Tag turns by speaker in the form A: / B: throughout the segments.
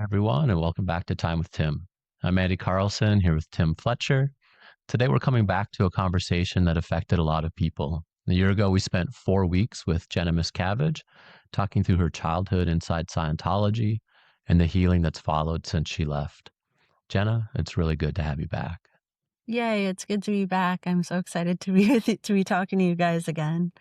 A: Everyone, and welcome back to Time with Tim. I'm Andy Carlson here with Tim Fletcher. Today, we're coming back to a conversation that affected a lot of people. A year ago, we spent 4 weeks with Jenna Miscavige talking through her childhood inside Scientology and the healing that's followed since she left. Jenna, it's really good to have you back.
B: Yay, it's good to be back. I'm so excited to be with you, to be talking to you guys again.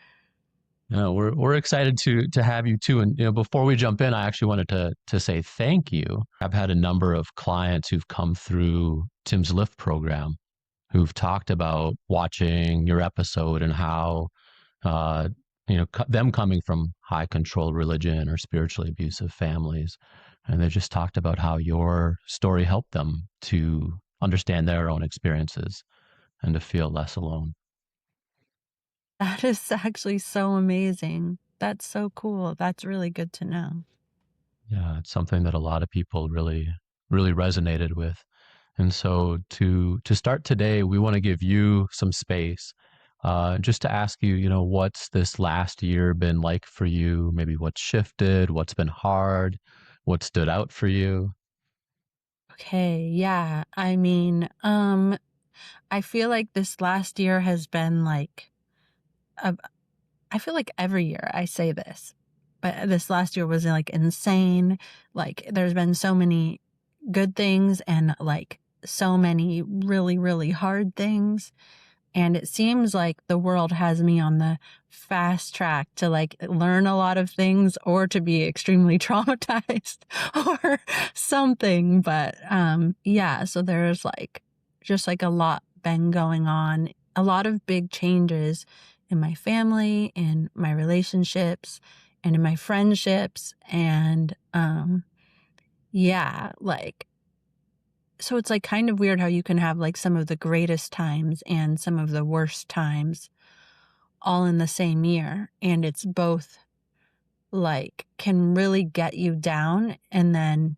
A: We're excited to have you too. And before we jump in, I actually wanted to say thank you. I've had a number of clients who've come through Tim's Lift program who've talked about watching your episode and how uh, them coming from high control religion or spiritually abusive families, and they just talked about how your story helped them to understand their own experiences and to feel less alone.
B: That is actually so amazing. That's so cool. That's really good to know.
A: Yeah, it's something that a lot of people really resonated with. And so to start today, we want to give you some space, just to ask you, what's this last year been like for you? Maybe what's shifted, what's been hard, what stood out for you?
B: Okay, yeah. I feel like this last year has been like, a, I feel like every year I say this, but this last year was like insane. Like there's been so many good things and like so many really, really hard things. And it seems like the world has me on the fast track to like learn a lot of things or to be extremely traumatized or something. But yeah, so there's like just like a lot been going on, a lot of big changes in my family, in my relationships, and in my friendships. And yeah, like so it's like kind of weird how you can have like some of the greatest times and some of the worst times all in the same year. And it's both like can really get you down. And then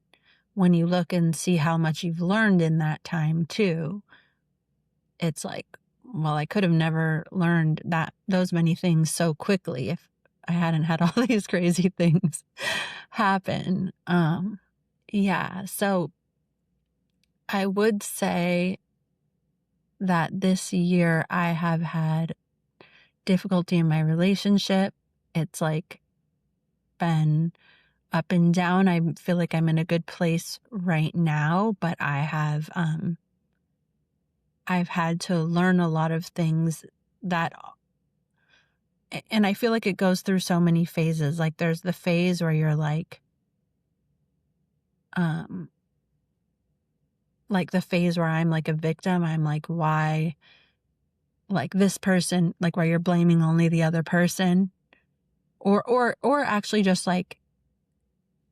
B: when you look and see how much you've learned in that time too, it's like, well, I could have never learned those many things so quickly if I hadn't had all these crazy things happen. Yeah. So I would say that this year I have had difficulty in my relationship. It's like been up and down. I feel like I'm in a good place right now, but I've had to learn a lot of things that and I feel like it goes through so many phases. Like there's the phase where you're um like the phase where I'm like a victim. I'm like, why like this person, like where you're blaming only the other person or actually just like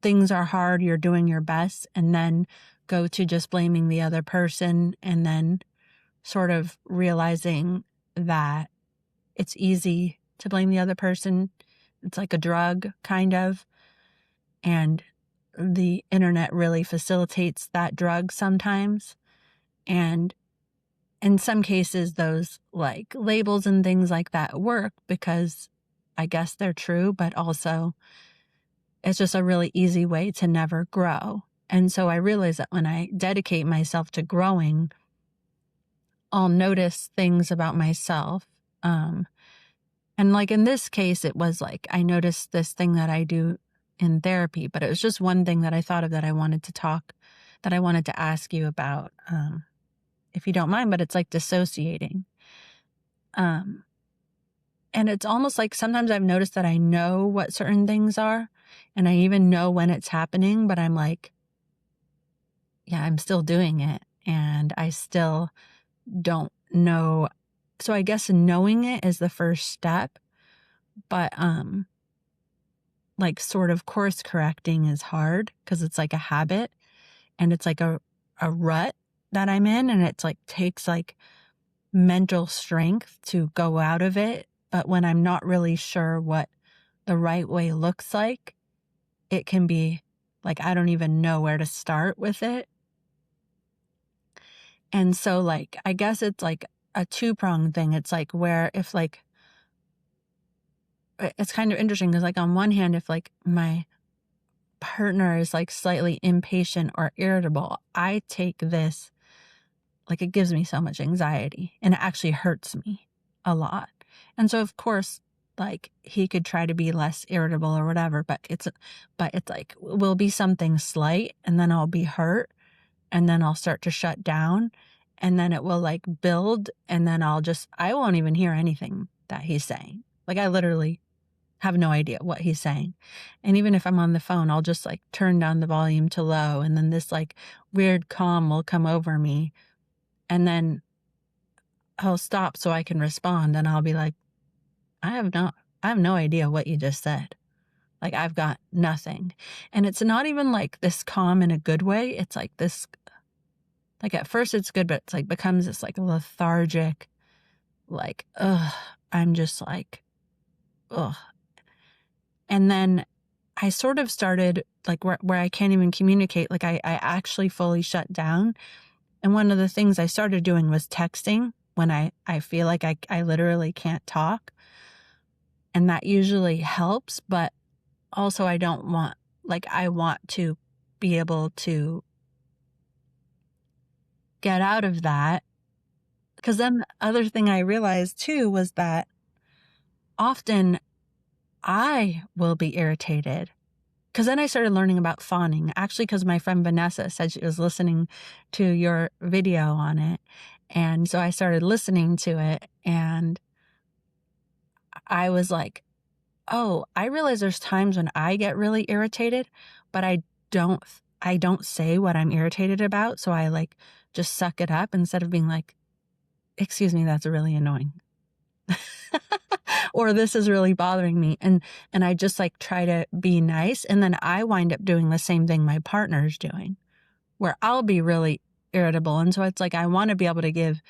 B: things are hard, you're doing your best, and then go to just blaming the other person and then sort of realizing that it's easy to blame the other person. It's like a drug kind of, and the internet really facilitates that drug sometimes. And in some cases, those like labels and things like that work because I guess they're true, but also it's just a really easy way to never grow. And so I realize that when I dedicate myself to growing, I'll notice things about myself. And like in this case, it was like I noticed this thing that I do in therapy, but it was just one thing that I thought of that I wanted to that I wanted to ask you about, if you don't mind, but it's like dissociating. Um, and it's almost like sometimes I've noticed that I know what certain things are and I even know when it's happening, but I'm like, yeah, I'm still doing it and I still don't know. So I guess knowing it is the first step, but like sort of course correcting is hard because it's like a habit and it's like a rut that I'm in, and it's like takes like mental strength to go out of it. But when I'm not really sure what the right way looks like, it can be like I don't even know where to start with it. And so like I guess it's like a two-pronged thing. It's like where if like it's kind of interesting because like on one hand, if like my partner is like slightly impatient or irritable, I take this, like, it gives me so much anxiety and it actually hurts me a lot. And so, of course, like, he could try to be less irritable or whatever, but it's like, will be something slight and then I'll be hurt and then I'll start to shut down and then it will like build and then I won't even hear anything that he's saying. Like, I literally have no idea what he's saying. And even if I'm on the phone, I'll just like turn down the volume to low and then this like weird calm will come over me and then he'll stop so I can respond and I'll be like, I have no idea what you just said. Like, I've got nothing. And it's not even like this calm in a good way. It's like this, like, at first it's good, but it's like becomes this like lethargic, like, I'm just like, ugh. And then I sort of started like where I can't even communicate. Like, I actually fully shut down. And one of the things I started doing was texting when I feel like I literally can't talk. And that usually helps, but also I don't want, like, I want to be able to get out of that. Because then the other thing I realized too was that often I will be irritated. Because then I started learning about fawning, actually, because my friend Vanessa said she was listening to your video on it. And so I started listening to it and I was like, oh, I realize there's times when I get really irritated, but I don't say what I'm irritated about. So I like just suck it up instead of being like, excuse me, that's really annoying. Or this is really bothering me. And I just like try to be nice. And then I wind up doing the same thing my partner's doing, where I'll be really irritable. And so it's like, I want to be able to give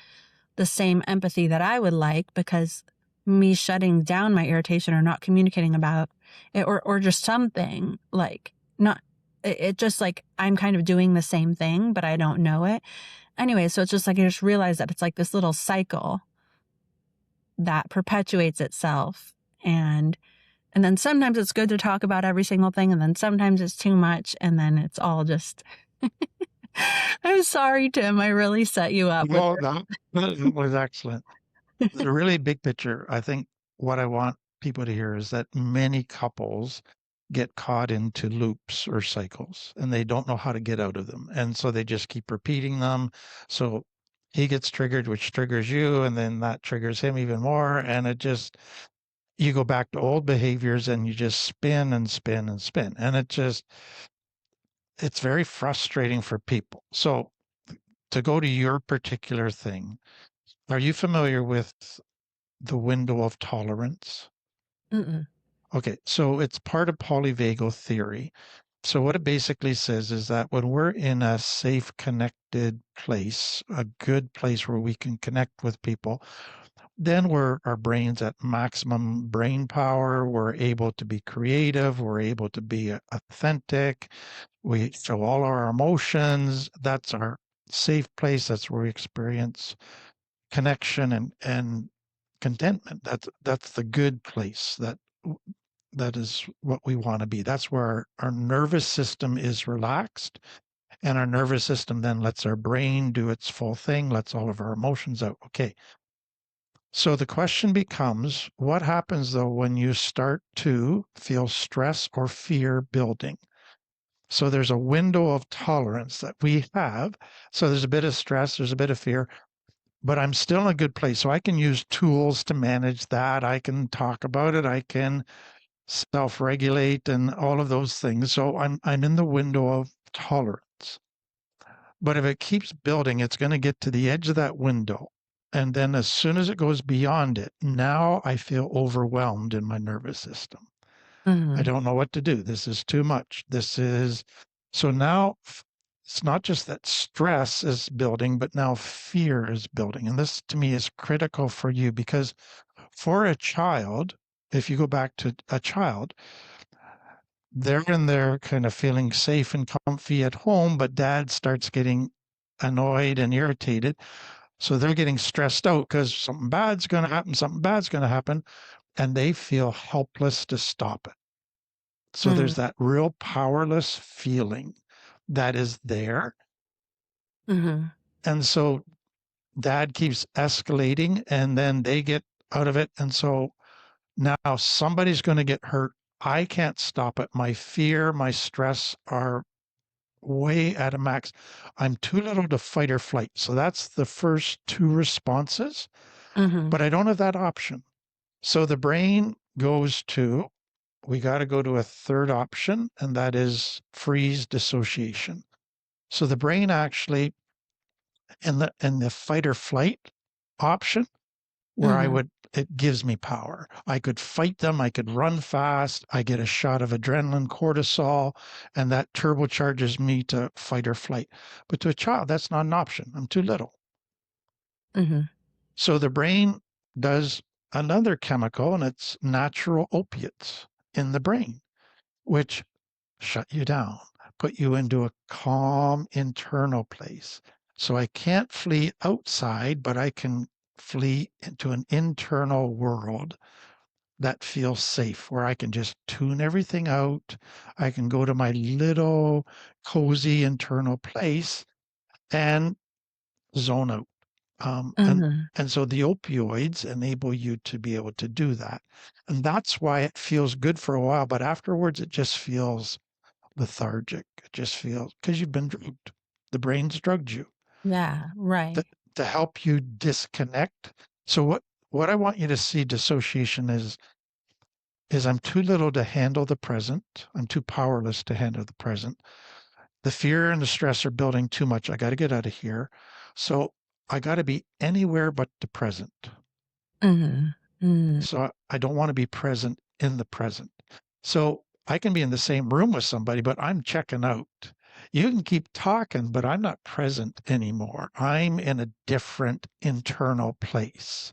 B: the same empathy that I would like, because me shutting down my irritation or not communicating about it or just something like not, it just like I'm kind of doing the same thing, but I don't know it. Anyway, so it's just like I just realized that it's like this little cycle that perpetuates itself. And then sometimes it's good to talk about every single thing. And then sometimes it's too much. And then it's all just, I'm sorry, Tim, I really set you up.
C: Well, that was excellent. The really big picture, I think what I want people to hear is that many couples get caught into loops or cycles and they don't know how to get out of them. And so they just keep repeating them. So he gets triggered, which triggers you, and then that triggers him even more. And it just, you go back to old behaviors and you just spin and spin and spin. And it's very frustrating for people. So to go to your particular thing, are you familiar with the window of tolerance?
B: Mm-mm.
C: Okay, so it's part of polyvagal theory. So what it basically says is that when we're in a safe, connected place, a good place where we can connect with people, then our brain's at maximum brain power. We're able to be creative. We're able to be authentic. We show all our emotions. That's our safe place. That's where we experience connection and contentment. That's the good place. That is what we want to be. That's where our nervous system is relaxed, and our nervous system then lets our brain do its full thing, lets all of our emotions out. Okay. So the question becomes, what happens though when you start to feel stress or fear building? So there's a window of tolerance that we have. So there's a bit of stress, there's a bit of fear, but I'm still in a good place. So I can use tools to manage that. I can talk about it. I can self-regulate and all of those things. So I'm in the window of tolerance. But if it keeps building, it's going to get to the edge of that window. And then as soon as it goes beyond it, now I feel overwhelmed in my nervous system.
B: Mm-hmm.
C: I don't know what to do. This is too much. So now it's not just that stress is building, but now fear is building. And this to me is critical for you, because for a child, if you go back to a child, they're in there kind of feeling safe and comfy at home, but dad starts getting annoyed and irritated. So they're getting stressed out because something bad's going to happen, and they feel helpless to stop it. So there's that real powerless feeling that is there. And so dad keeps escalating, and then they get out of it. And so now somebody's going to get hurt. I can't stop it. My fear, my stress are way at a max. I'm too little to fight or flight. So that's the first two responses, but I don't have that option. So the brain goes to, we got to go to a third option, and that is freeze dissociation. So the brain actually, in the fight or flight option, where it gives me power. I could fight them. I could run fast. I get a shot of adrenaline, cortisol, and that turbocharges me to fight or flight. But to a child, that's not an option. I'm too little. So the brain does another chemical, and it's natural opiates in the brain, which shut you down, put you into a calm internal place. So I can't flee outside, but I can flee into an internal world that feels safe, where I can just tune everything out. I can go to my little cozy internal place and zone out. And so the opioids enable you to be able to do that. And that's why it feels good for a while, but afterwards it just feels lethargic. It just feels, because you've been drugged. The brain's drugged you.
B: Yeah, right.
C: To help you disconnect. So what I want you to see dissociation is I'm too little to handle the present. I'm too powerless to handle the present. The fear and the stress are building too much. I got to get out of here. So I got to be anywhere but the present. So I don't want to be present in the present. So I can be in the same room with somebody, but I'm checking out. You can keep talking, but I'm not present anymore. I'm in a different internal place.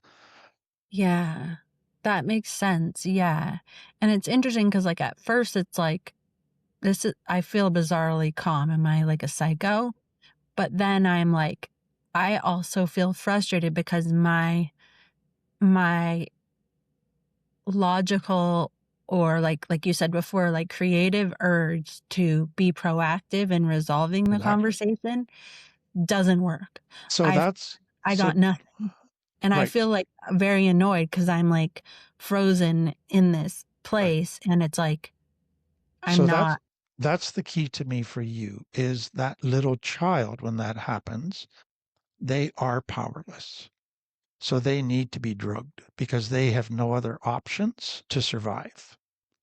B: Yeah, that makes sense. Yeah. And it's interesting because, like, at first it's like, I feel bizarrely calm. Am I like a psycho? But then I'm like, I also feel frustrated because my logical, or like you said before, like creative urge to be proactive in resolving the conversation doesn't work.
C: So
B: I got nothing. And I feel like very annoyed because I'm like frozen in this place, and it's like,
C: that's the key to me for you, is that little child, when that happens, they are powerless. So they need to be drugged because they have no other options to survive.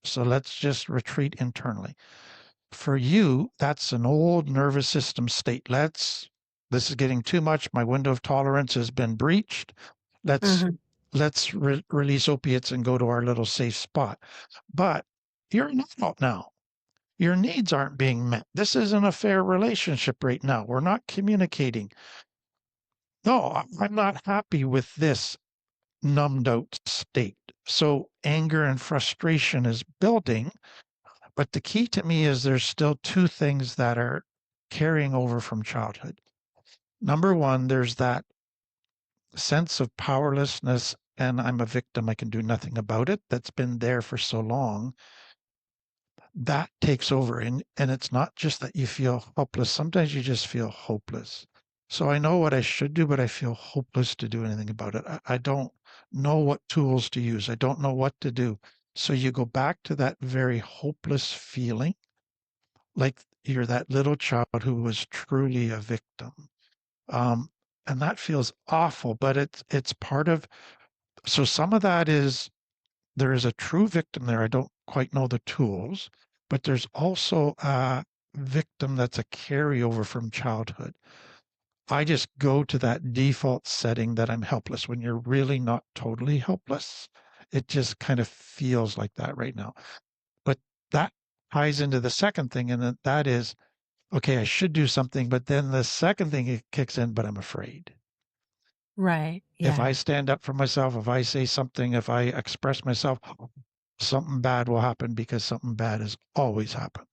C: So let's just retreat internally. For you, that's an old nervous system state. This is getting too much. My window of tolerance has been breached. Let's release opiates and go to our little safe spot. But you're an adult now. Your needs aren't being met. This isn't a fair relationship right now. We're not communicating. No, I'm not happy with this numbed out state. So anger and frustration is building. But the key to me is there's still two things that are carrying over from childhood. Number one, there's that sense of powerlessness, and I'm a victim, I can do nothing about it, that's been there for so long. That takes over. And it's not just that you feel helpless. Sometimes you just feel hopeless. So I know what I should do, but I feel hopeless to do anything about it. I don't know what tools to use. I don't know what to do. So you go back to that very hopeless feeling, like you're that little child who was truly a victim. And that feels awful, but it's part of, so some of that is, there is a true victim there. I don't quite know the tools, but there's also a victim that's a carryover from childhood. I just go to that default setting that I'm helpless when you're really not totally helpless. It just kind of feels like that right now. But that ties into the second thing, and that is, okay, I should do something, but then the second thing it kicks in, but I'm afraid.
B: Right. Yeah.
C: If I stand up for myself, if I say something, if I express myself, something bad will happen, because something bad has always happened.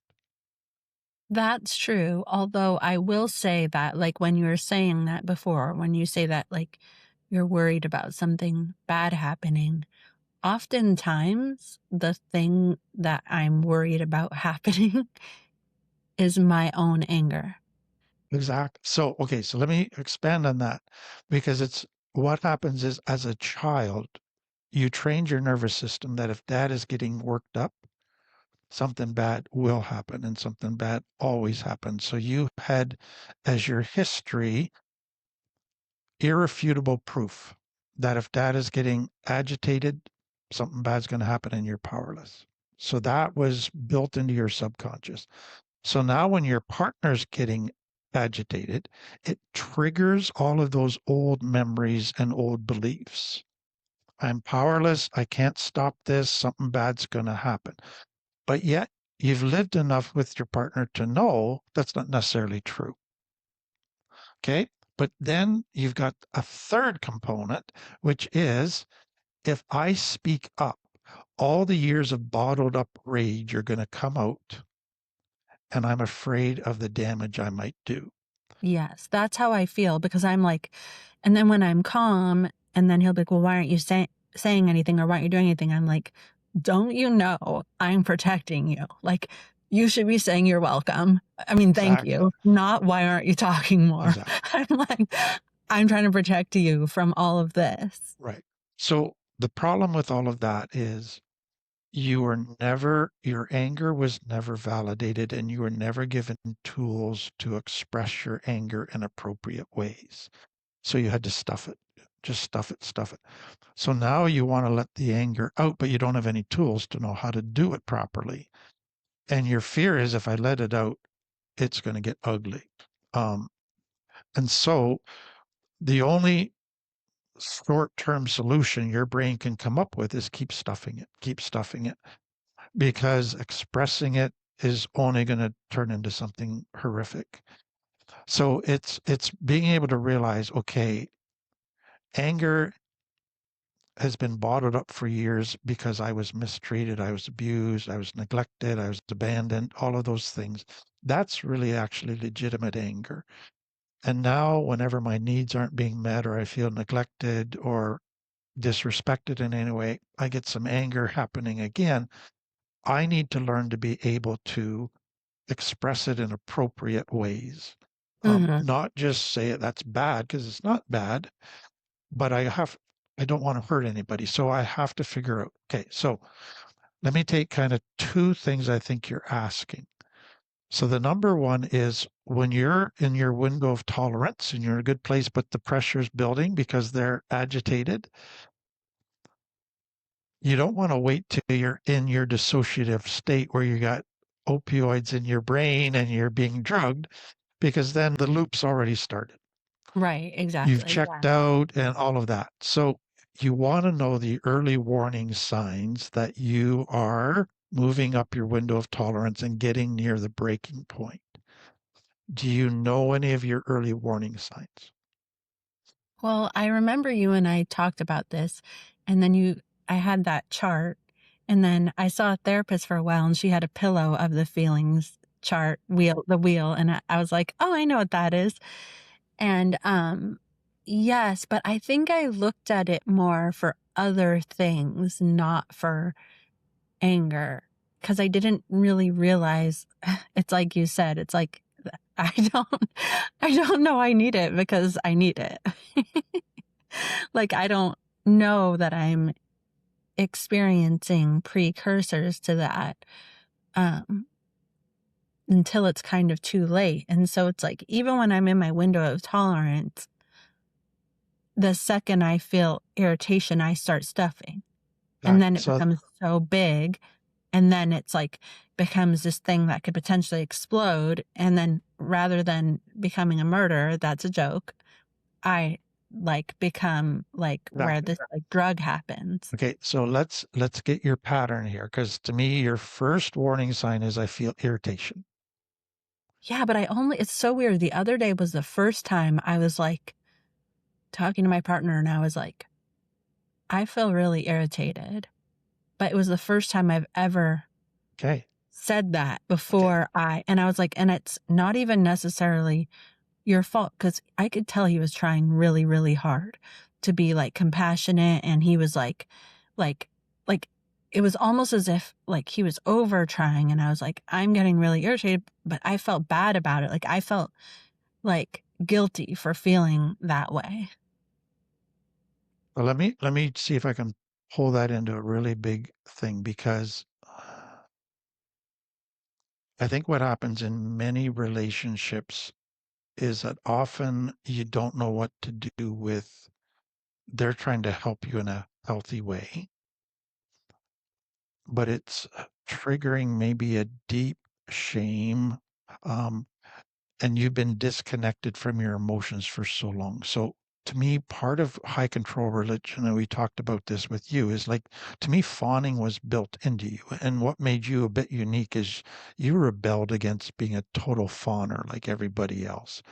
B: That's true. Although I will say that, like, when you were saying that before, when you say that, like, you're worried about something bad happening, oftentimes the thing that I'm worried about happening is my own anger.
C: Exactly. So, okay, so let me expand on that, because it's what happens is, as a child, you trained your nervous system that if dad is getting worked up, something bad will happen, and something bad always happens. So you had as your history irrefutable proof that if dad is getting agitated, something bad's going to happen and you're powerless. So that was built into your subconscious. So now when your partner's getting agitated, it triggers all of those old memories and old beliefs. I'm powerless. I can't stop this. Something bad's going to happen. But yet you've lived enough with your partner to know that's not necessarily true. Okay. But then you've got a third component, which is if I speak up, all the years of bottled up rage are going to come out, and I'm afraid of the damage I might do.
B: Yes, that's how I feel, because I'm like, and then when I'm calm, and then he'll be like, well, why aren't you saying anything, or why aren't you doing anything? I'm like, don't you know I'm protecting you? Like, you should be saying you're welcome. I mean, thank
C: Exactly.
B: you, not why aren't you talking more?
C: Exactly.
B: I'm like, I'm trying to protect you from all of this.
C: Right. So the problem with all of that is your anger was never validated, and you were never given tools to express your anger in appropriate ways. So you had to stuff it, just stuff it. So now you want to let the anger out, but you don't have any tools to know how to do it properly. And your fear is, if I let it out, it's going to get ugly. And so the only short-term solution your brain can come up with is keep stuffing it, because expressing it is only going to turn into something horrific. So it's being able to realize, okay, anger has been bottled up for years because I was mistreated, I was abused, I was neglected, I was abandoned, all of those things. That's really actually legitimate anger. And now, whenever my needs aren't being met, or I feel neglected or disrespected in any way, I get some anger happening again. I need to learn to be able to express it in appropriate ways.
B: Mhm.
C: Not just say that's bad, because it's not bad, but I don't want to hurt anybody. So I have to figure out, okay, so let me take kind of two things I think you're asking. So the number one is, when you're in your window of tolerance and you're in a good place, but the pressure's building because they're agitated, you don't want to wait till you're in your dissociative state where you got opioids in your brain and you're being drugged, because then the loop's already started.
B: Right,
C: You've
B: exactly.
C: checked out and all of that. So you want to know the early warning signs that you are moving up your window of tolerance and getting near the breaking point. Do you know any of your early warning signs?
B: Well, I remember you and I talked about this, and then I had that chart, and then I saw a therapist for a while, and she had a pillow of the feelings chart the wheel, and I was like, oh, I know what that is. And yes, but I think I looked at it more for other things, not for anger, because I didn't really realize. It's like you said, it's like I don't I don't know I need it because I need it. Like, I don't know that I'm experiencing precursors to that um, until it's kind of too late. And so it's like, even when I'm in my window of tolerance, the second I feel irritation, I start stuffing. And then it
C: So
B: becomes so big. And then it's like, becomes this thing that could potentially explode. And then rather than becoming a murder, that's a joke, I like become like where
C: exactly.
B: this like drug happens.
C: Okay, so let's get your pattern here, because to me, your first warning sign is I feel irritation.
B: Yeah, but it's so weird. The other day was the first time I was like talking to my partner, and I was like, I feel really irritated. But it was the first time I've ever
C: Okay.
B: said that
C: Okay.
B: before and I was like, and it's not even necessarily your fault, because I could tell he was trying really, really hard to be like compassionate, and he was like like, it was almost as if like he was over trying, and I was like, I'm getting really irritated, but I felt bad about it. Like, I felt like guilty for feeling that way.
C: Well, let me see if I can pull that into a really big thing, because I think what happens in many relationships is that often you don't know what to do with, they're trying to help you in a healthy way, but it's triggering maybe a deep shame, um, and you've been disconnected from your emotions for so long. So to me, part of high control religion, and we talked about this with you, is like, to me, fawning was built into you. And what made you a bit unique is you rebelled against being a total fawner like everybody else.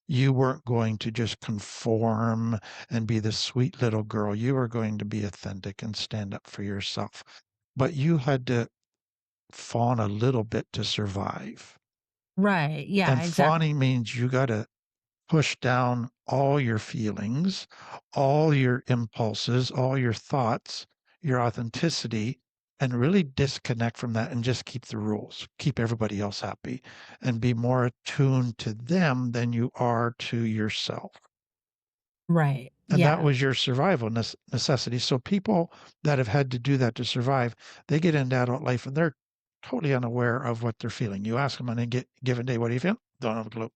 C: You weren't going to just conform and be the sweet little girl. You were going to be authentic and stand up for yourself. But you had to fawn a little bit to survive.
B: Right. Yeah,
C: And
B: exactly.
C: fawning means you got to push down all your feelings, all your impulses, all your thoughts, your authenticity, and really disconnect from that and just keep the rules, keep everybody else happy, and be more attuned to them than you are to yourself.
B: Right.
C: And that
B: Yeah.
C: was your survival necessity. So people that have had to do that to survive, they get into adult life and they're totally unaware of what they're feeling. You ask them on a given day, what do you feel? Don't have a clue.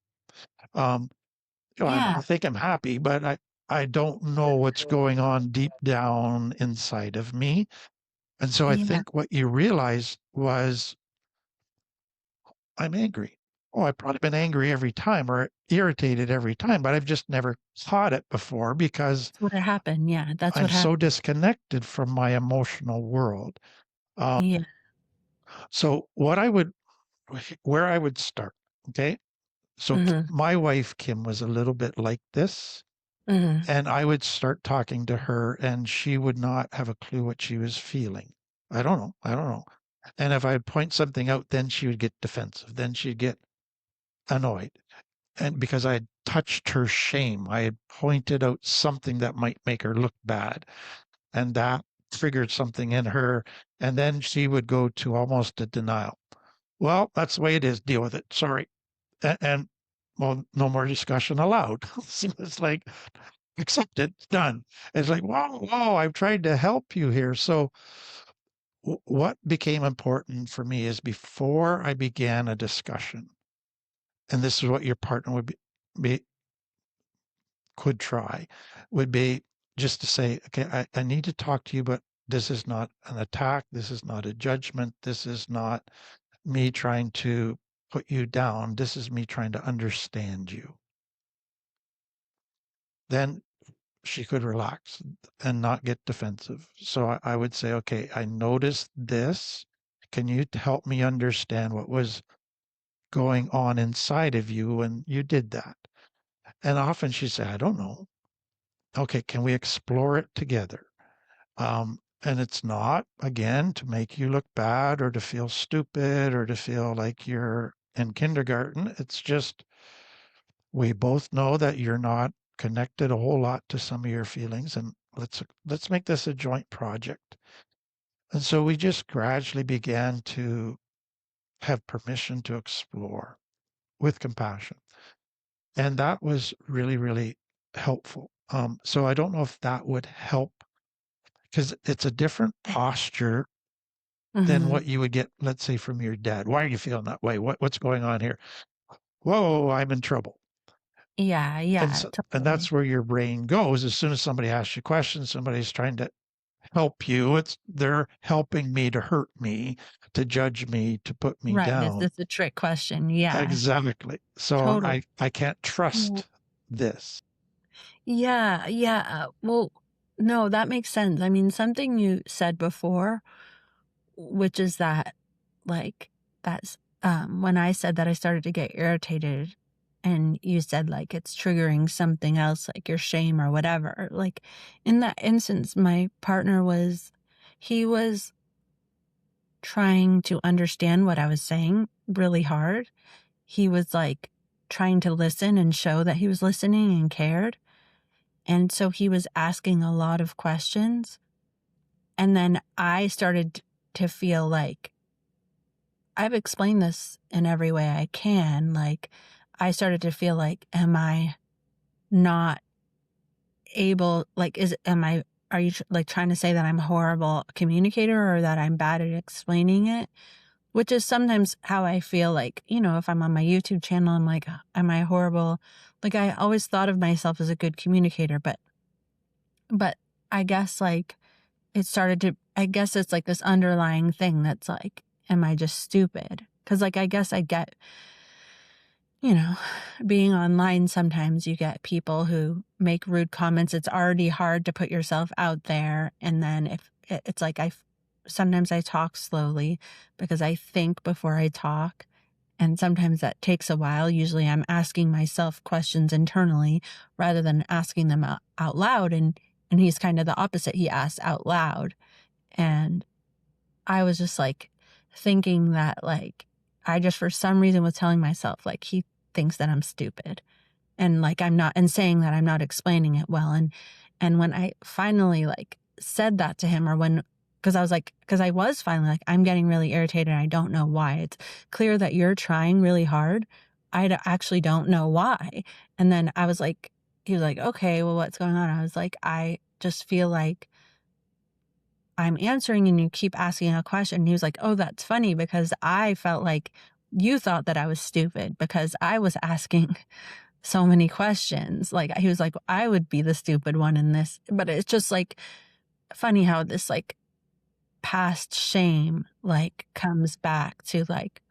C: Um, I
B: Yeah.
C: think I'm happy, but I don't know what's going on deep down inside of me. And so I
B: Yeah.
C: think what you realized was, I'm angry. Oh, I've probably been angry every time or irritated every time, but I've just never caught it before because
B: That's what happened. Yeah. That's
C: I'm
B: what
C: so
B: happened.
C: disconnected from my emotional world. Um,
B: Yeah.
C: so where I would start, okay? So
B: Hmm.
C: my wife, Kim, was a little bit like this.
B: Hmm.
C: And I would start talking to her and she would not have a clue what she was feeling. I don't know. I don't know. And if I'd point something out, then she would get defensive. Then she'd get annoyed. And because I had touched her shame, I had pointed out something that might make her look bad. And that triggered something in her. And then she would go to almost a denial. Well, that's the way it is. Deal with it. Sorry. And well, no more discussion allowed. So it's like, accept it, done. It's like, wow, I've tried to help you here. So what became important for me is, before I began a discussion, and this is what your partner be could try, would be just to say, okay, I need to talk to you, but this is not an attack. This is not a judgment. This is not me trying to put you down. This is me trying to understand you. Then she could relax and not get defensive. So I would say, okay, I noticed this. Can you help me understand what was going on inside of you when you did that? And often she'd say, I don't know. Okay, can we explore it together? And it's not, again, to make you look bad or to feel stupid or to feel like you're in kindergarten. It's just, we both know that you're not connected a whole lot to some of your feelings, and let's make this a joint project. And so we just gradually began to have permission to explore with compassion. And that was really, really helpful. So I don't know if that would help, because it's a different posture than
B: Hmm.
C: what you would get, let's say, from your dad. Why are you feeling that way? What's going on here? Whoa, I'm in trouble.
B: Yeah.
C: And
B: Yeah.
C: so, and
B: Totally.
C: that's where your brain goes. As soon as somebody asks you questions, somebody's trying to help you. They're helping me to hurt me, to judge me, to put me
B: Right. Is
C: down.
B: this a trick question? Yeah.
C: Exactly. So
B: Totally.
C: I can't
B: Well,
C: trust this.
B: yeah. Yeah. Well, no, that makes sense. I mean, something you said before, which is that, like, that's when I said that I started to get irritated, and you said like it's triggering something else, like your shame or whatever. Like, in that instance, my partner he was trying to understand what I was saying really hard. He was like trying to listen and show that he was listening and cared. And so he was asking a lot of questions. And then I started to feel like, I've explained this in every way I can. Like, I started to feel like, am I not able, like, are you like trying to say that I'm a horrible communicator or that I'm bad at explaining it? Which is sometimes how I feel, like, if I'm on my YouTube channel, I'm like, am I horrible? Like, I always thought of myself as a good communicator, but I guess, like, I guess it's like this underlying thing that's like, am I just stupid? Because, like, I guess I get, being online, sometimes you get people who make rude comments. It's already hard to put yourself out there. And then it's like, sometimes I talk slowly because I think before I talk. And sometimes that takes a while. Usually I'm asking myself questions internally rather than asking them out loud. And he's kind of the opposite. He asks out loud. And I was just like thinking that, like, I just for some reason was telling myself, like, he thinks that I'm stupid, and like I'm not, and saying that I'm not explaining it well. And when I finally like said that to him, or because I was finally like, I'm getting really irritated. I don't know why. It's clear that you're trying really hard. Actually don't know why. And then he was like, okay, well, what's going on? I was like, I just feel like I'm answering and you keep asking a question. And he was like, oh, that's funny, because I felt like you thought that I was stupid because I was asking so many questions. Like, he was like, I would be the stupid one in this. But it's just like funny how this like past shame like comes back to like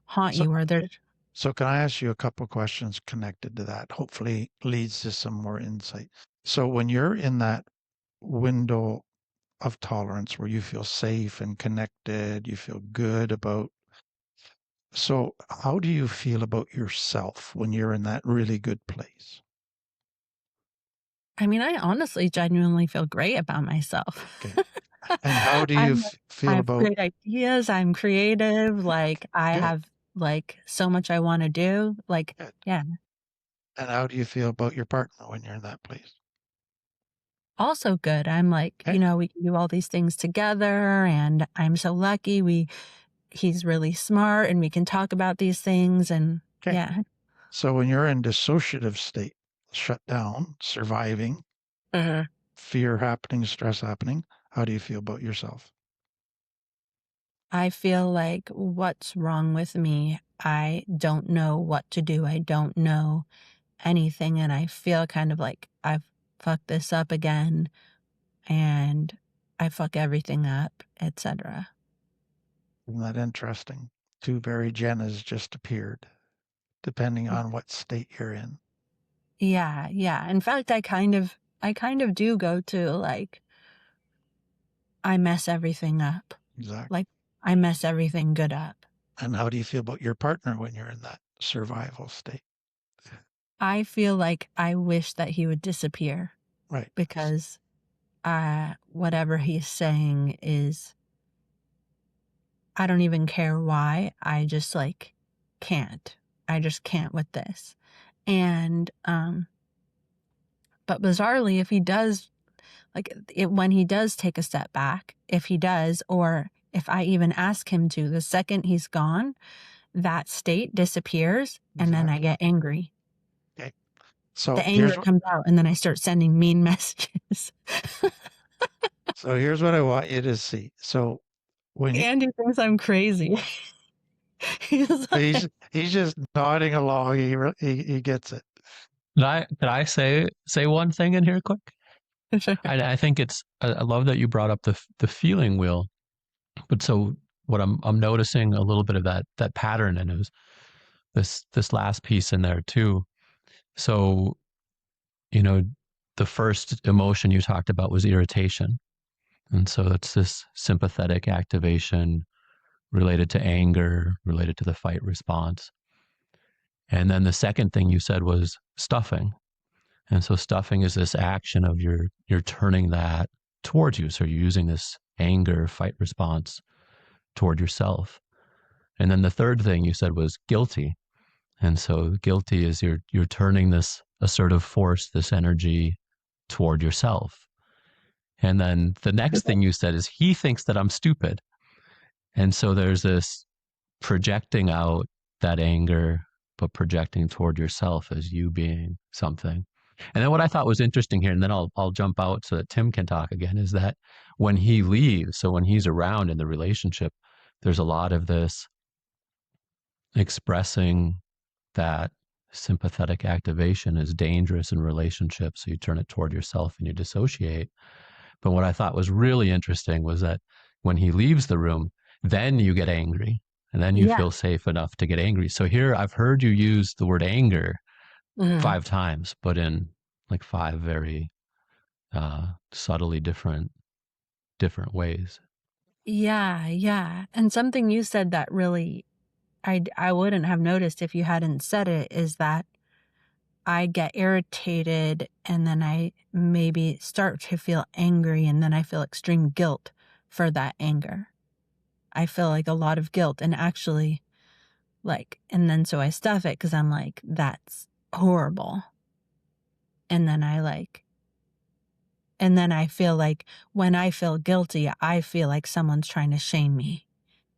B: haunt
C: So,
B: you, or there's
C: so can I ask you a couple questions connected to that? Hopefully leads to some more insight. So when you're in that window of tolerance where you feel safe and connected, you feel good about. So how do you feel about yourself when you're in that really good place?
B: I mean, I honestly genuinely feel great about myself.
C: Okay. And how do you
B: I
C: feel
B: have
C: about.
B: great ideas. I'm creative. Like, I
C: Good,
B: have like so much I want to do. Like,
C: good.
B: yeah.
C: And how do you feel about your partner when you're in that place?
B: Also good. I'm like,
C: Okay,
B: we can do all these things together, and I'm so lucky. He's really smart, and we can talk about these things, and
C: okay.
B: yeah.
C: So when you're in dissociative state, shut down, surviving,
B: Uh,
C: fear happening, stress happening, how do you feel about yourself?
B: I feel like, what's wrong with me? I don't know what to do. I don't know anything, and I feel kind of like I've fucked this up again, and I fuck everything up, etc.
C: Isn't that interesting? Two very Jennas just appeared, depending on what state you're in.
B: Yeah, yeah. In fact, I kind of do go to like, I mess everything up.
C: Exactly.
B: Like, I mess everything good up.
C: And how do you feel about your partner when you're in that survival state?
B: I feel like I wish that he would disappear,
C: Right.
B: because whatever he's saying is, I don't even care why. I just like can't. I just can't with this. And but bizarrely, if he does, like, when he does take a step back, if he does, or if I even ask him to, the second he's gone, that state disappears, and then I
C: Exactly.
B: get angry.
C: Okay.
B: The
C: So
B: anger comes out, and then I start sending mean messages.
C: here's what I want you to see. So when you,
B: Andy thinks I'm crazy. He's like,
C: he's just nodding along. He gets it.
A: Could I say one thing in here quick? I think I love that you brought up the feeling wheel. But so what I'm noticing a little bit of that pattern, and it was this last piece in there too. So, you know, the first emotion you talked about was irritation. And so it's this sympathetic activation related to anger, related to the fight response. And then the second thing you said was stuffing. And so stuffing is this action of you're turning that towards you. So you're using this anger fight response toward yourself. And then the third thing you said was guilty. And so guilty is you're turning this assertive force, this energy toward yourself. And then the next thing you said is he thinks that I'm stupid. And so there's this projecting out that anger, but projecting toward yourself as you being something. And then what I thought was interesting here, and then I'll jump out so that Tim can talk again, is that when he leaves, so when he's around in the relationship, there's a lot of this expressing that sympathetic activation is dangerous in relationships. So you turn it toward yourself and you dissociate. But what I thought was really interesting was that when he leaves the room, then you get angry and then you
B: Yeah.
A: feel safe enough to get angry. So here I've heard you use the word anger
B: Mhm.
A: 5 times, but in like 5 very subtly different ways.
B: Yeah, yeah. And something you said that really I wouldn't have noticed if you hadn't said it is that I get irritated and then I maybe start to feel angry and then I feel extreme guilt for that anger. I feel like a lot of guilt and actually like, and then so I stuff it because I'm like, that's horrible. And then and then I feel like when I feel guilty, I feel like someone's trying to shame me,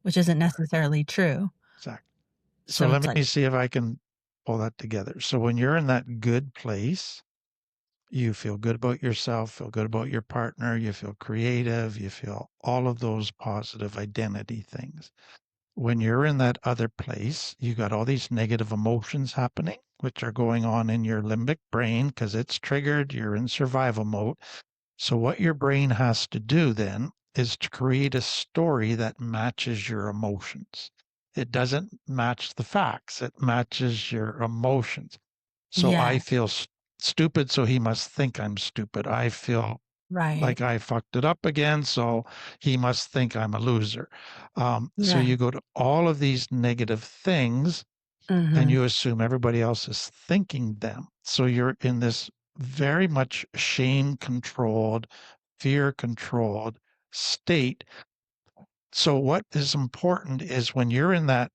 B: which isn't necessarily true.
C: Exactly. So
B: So it's
C: let
B: like,
C: me see if I can pull that together. So when you're in that good place, you feel good about yourself, feel good about your partner, you feel creative, you feel all of those positive identity things. When you're in that other place, you got all these negative emotions happening, which are going on in your limbic brain because it's triggered, you're in survival mode. So what your brain has to do then is to create a story that matches your emotions. It doesn't match the facts, it matches your emotions. So I
B: yeah,
C: feel stupid, so he must think I'm stupid. I feel
B: right.
C: like I fucked it up again, so he must think I'm a loser. So
B: Yeah.
C: you go to all of these negative things and
B: Hmm.
C: you assume everybody else is thinking them. So you're in this very much shame controlled, fear controlled state. So, what is important is when you're in that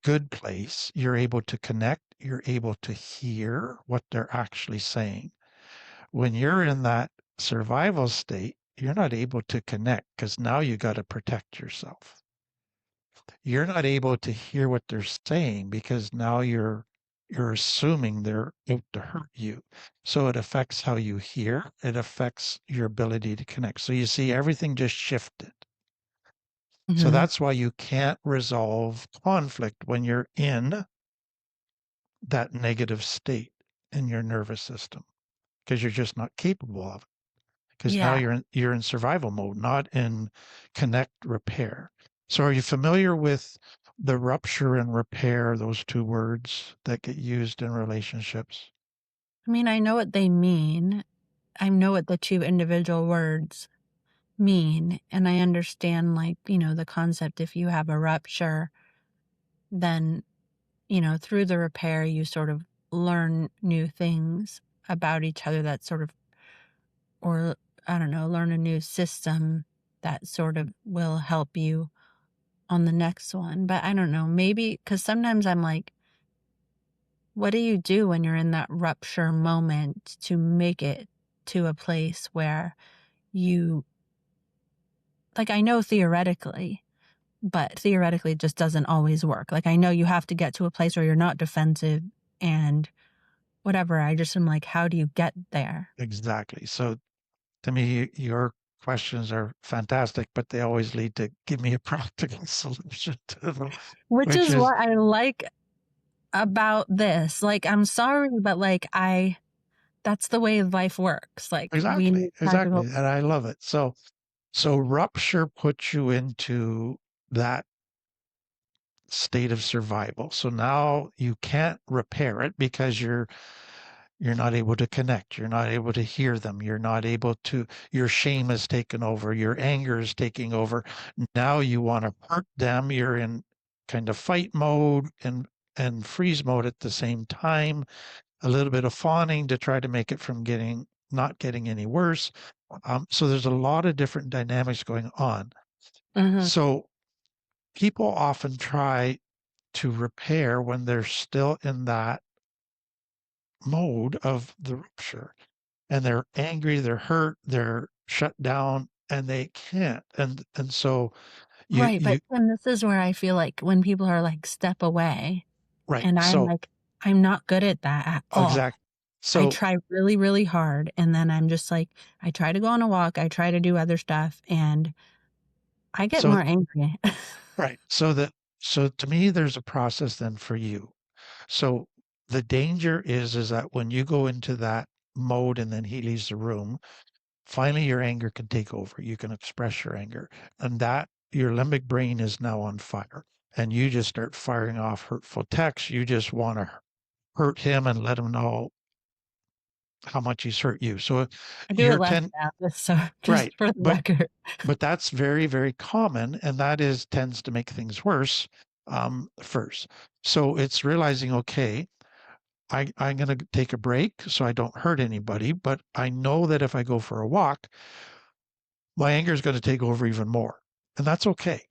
C: good place, you're able to connect, you're able to hear what they're actually saying. When you're in that survival state, you're not able to connect because now you got to protect yourself. You're not able to hear what they're saying because now you're assuming they're out to hurt you. So it affects how you hear, it affects your ability to connect. So you see everything just shifted. So
B: Hmm.
C: that's why you can't resolve conflict when you're in that negative state in your nervous system because you're just not capable of it. Because now
B: Yeah.
C: you're in survival mode, not in connect repair. So are you familiar with the rupture and repair, those 2 words that get used in relationships?
B: I mean, I know what they mean. I know what the two individual words mean. And I understand, like, the concept if you have a rupture, then, through the repair, you sort of learn new things about each other that sort of, or I don't know, learn a new system that sort of will help you on the next one. But I don't know, maybe because sometimes I'm like, what do you do when you're in that rupture moment to make it to a place where you, like, I know theoretically, but theoretically it just doesn't always work. Like, I know you have to get to a place where you're not defensive and whatever. I just am like, how do you get there?
C: Exactly. So to me, your questions are fantastic, but they always lead to give me a practical solution to them,
B: Which
C: which
B: is
C: is
B: what I like about this. Like, I'm sorry, but like, that's the way life works. Like, we
C: exactly,
B: need
C: exactly.
B: practical.
C: And I love it. So rupture puts you into that state of survival. So now you can't repair it because you're not able to connect. You're not able to hear them. You're not able to, your shame has taken over. Your anger is taking over. Now you want to hurt them. You're in kind of fight mode and freeze mode at the same time. A little bit of fawning to try to make it from not getting any worse. So there's a lot of different dynamics going on.
B: Hmm.
C: So people often try to repair when they're still in that mode of the rupture and they're angry, they're hurt, they're shut down and they can't. And so
B: Right, but
C: you
B: then this is where I feel like when people are like, "Step away,"
C: right.
B: and I'm
C: So
B: like, I'm not good at that at all.
C: exact.
B: I
C: So
B: try really, really hard, and then I'm just like, I try to go on a walk, I try to do other stuff, and I get
C: so
B: more angry.
C: right. So to me, there's a process then for you. So the danger is that when you go into that mode and then he leaves the room, finally your anger can take over. You can express your anger. And that your limbic brain is now on fire. And you just start firing off hurtful texts. You just want to hurt him and let him know how much he's hurt you. So
B: I do it
C: you're
B: less
C: 10
B: now, just
C: right.
B: for the
C: But
B: record.
C: that's very, very common, and that is tends to make things worse first. So it's realizing, okay, I'm going to take a break so I don't hurt anybody, but I know that if I go for a walk, my anger is going to take over even more. And that's okay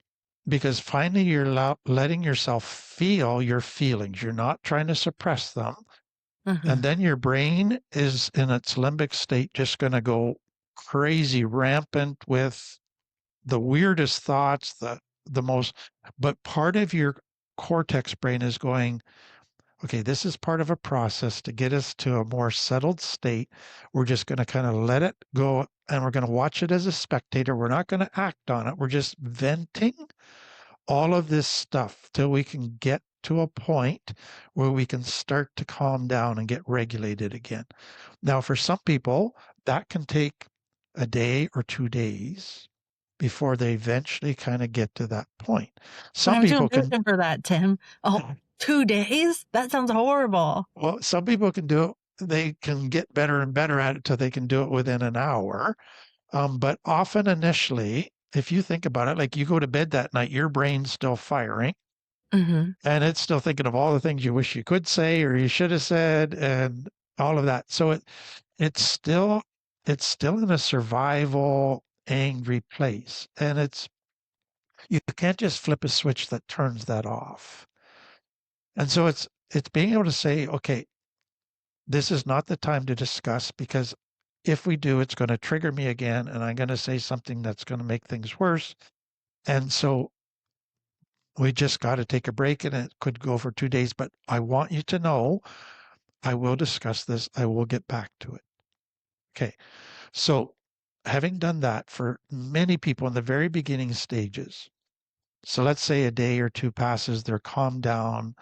C: because finally you're letting yourself feel your feelings. You're not trying to suppress them. And
B: Uh-huh.
C: then your brain is in its limbic state, just going to go crazy, rampant with the weirdest thoughts, the most, but part of your cortex brain is going, okay, this is part of a process to get us to a more settled state. We're just going to kind of let it go and we're going to watch it as a spectator. We're not going to act on it. We're just venting all of this stuff till we can get to a point where we can start to calm down and get regulated again. Now, for some people, that can take a day or 2 days before they eventually kind of get to that point.
B: But
C: Some
B: I'm too
C: people can,
B: impatient for that, Tim. Oh, 2 days? That sounds horrible.
C: well, some people can do it. They can get better and better at it till they can do it within an hour. But often initially, if you think about it, like you go to bed that night, your brain's still firing
B: Mhm.
C: and it's still thinking of all the things you wish you could say or you should have said and all of that. So it's still it's still in a survival angry place. And you can't just flip a switch that turns that off. And so it's being able to say, okay, this is not the time to discuss because if we do, it's going to trigger me again and I'm going to say something that's going to make things worse. And so we just got to take a break and it could go for 2 days. But I want you to know I will discuss this. I will get back to it. Okay. So having done that for many people in the very beginning stages, so let's say a day or two passes, they're calmed down.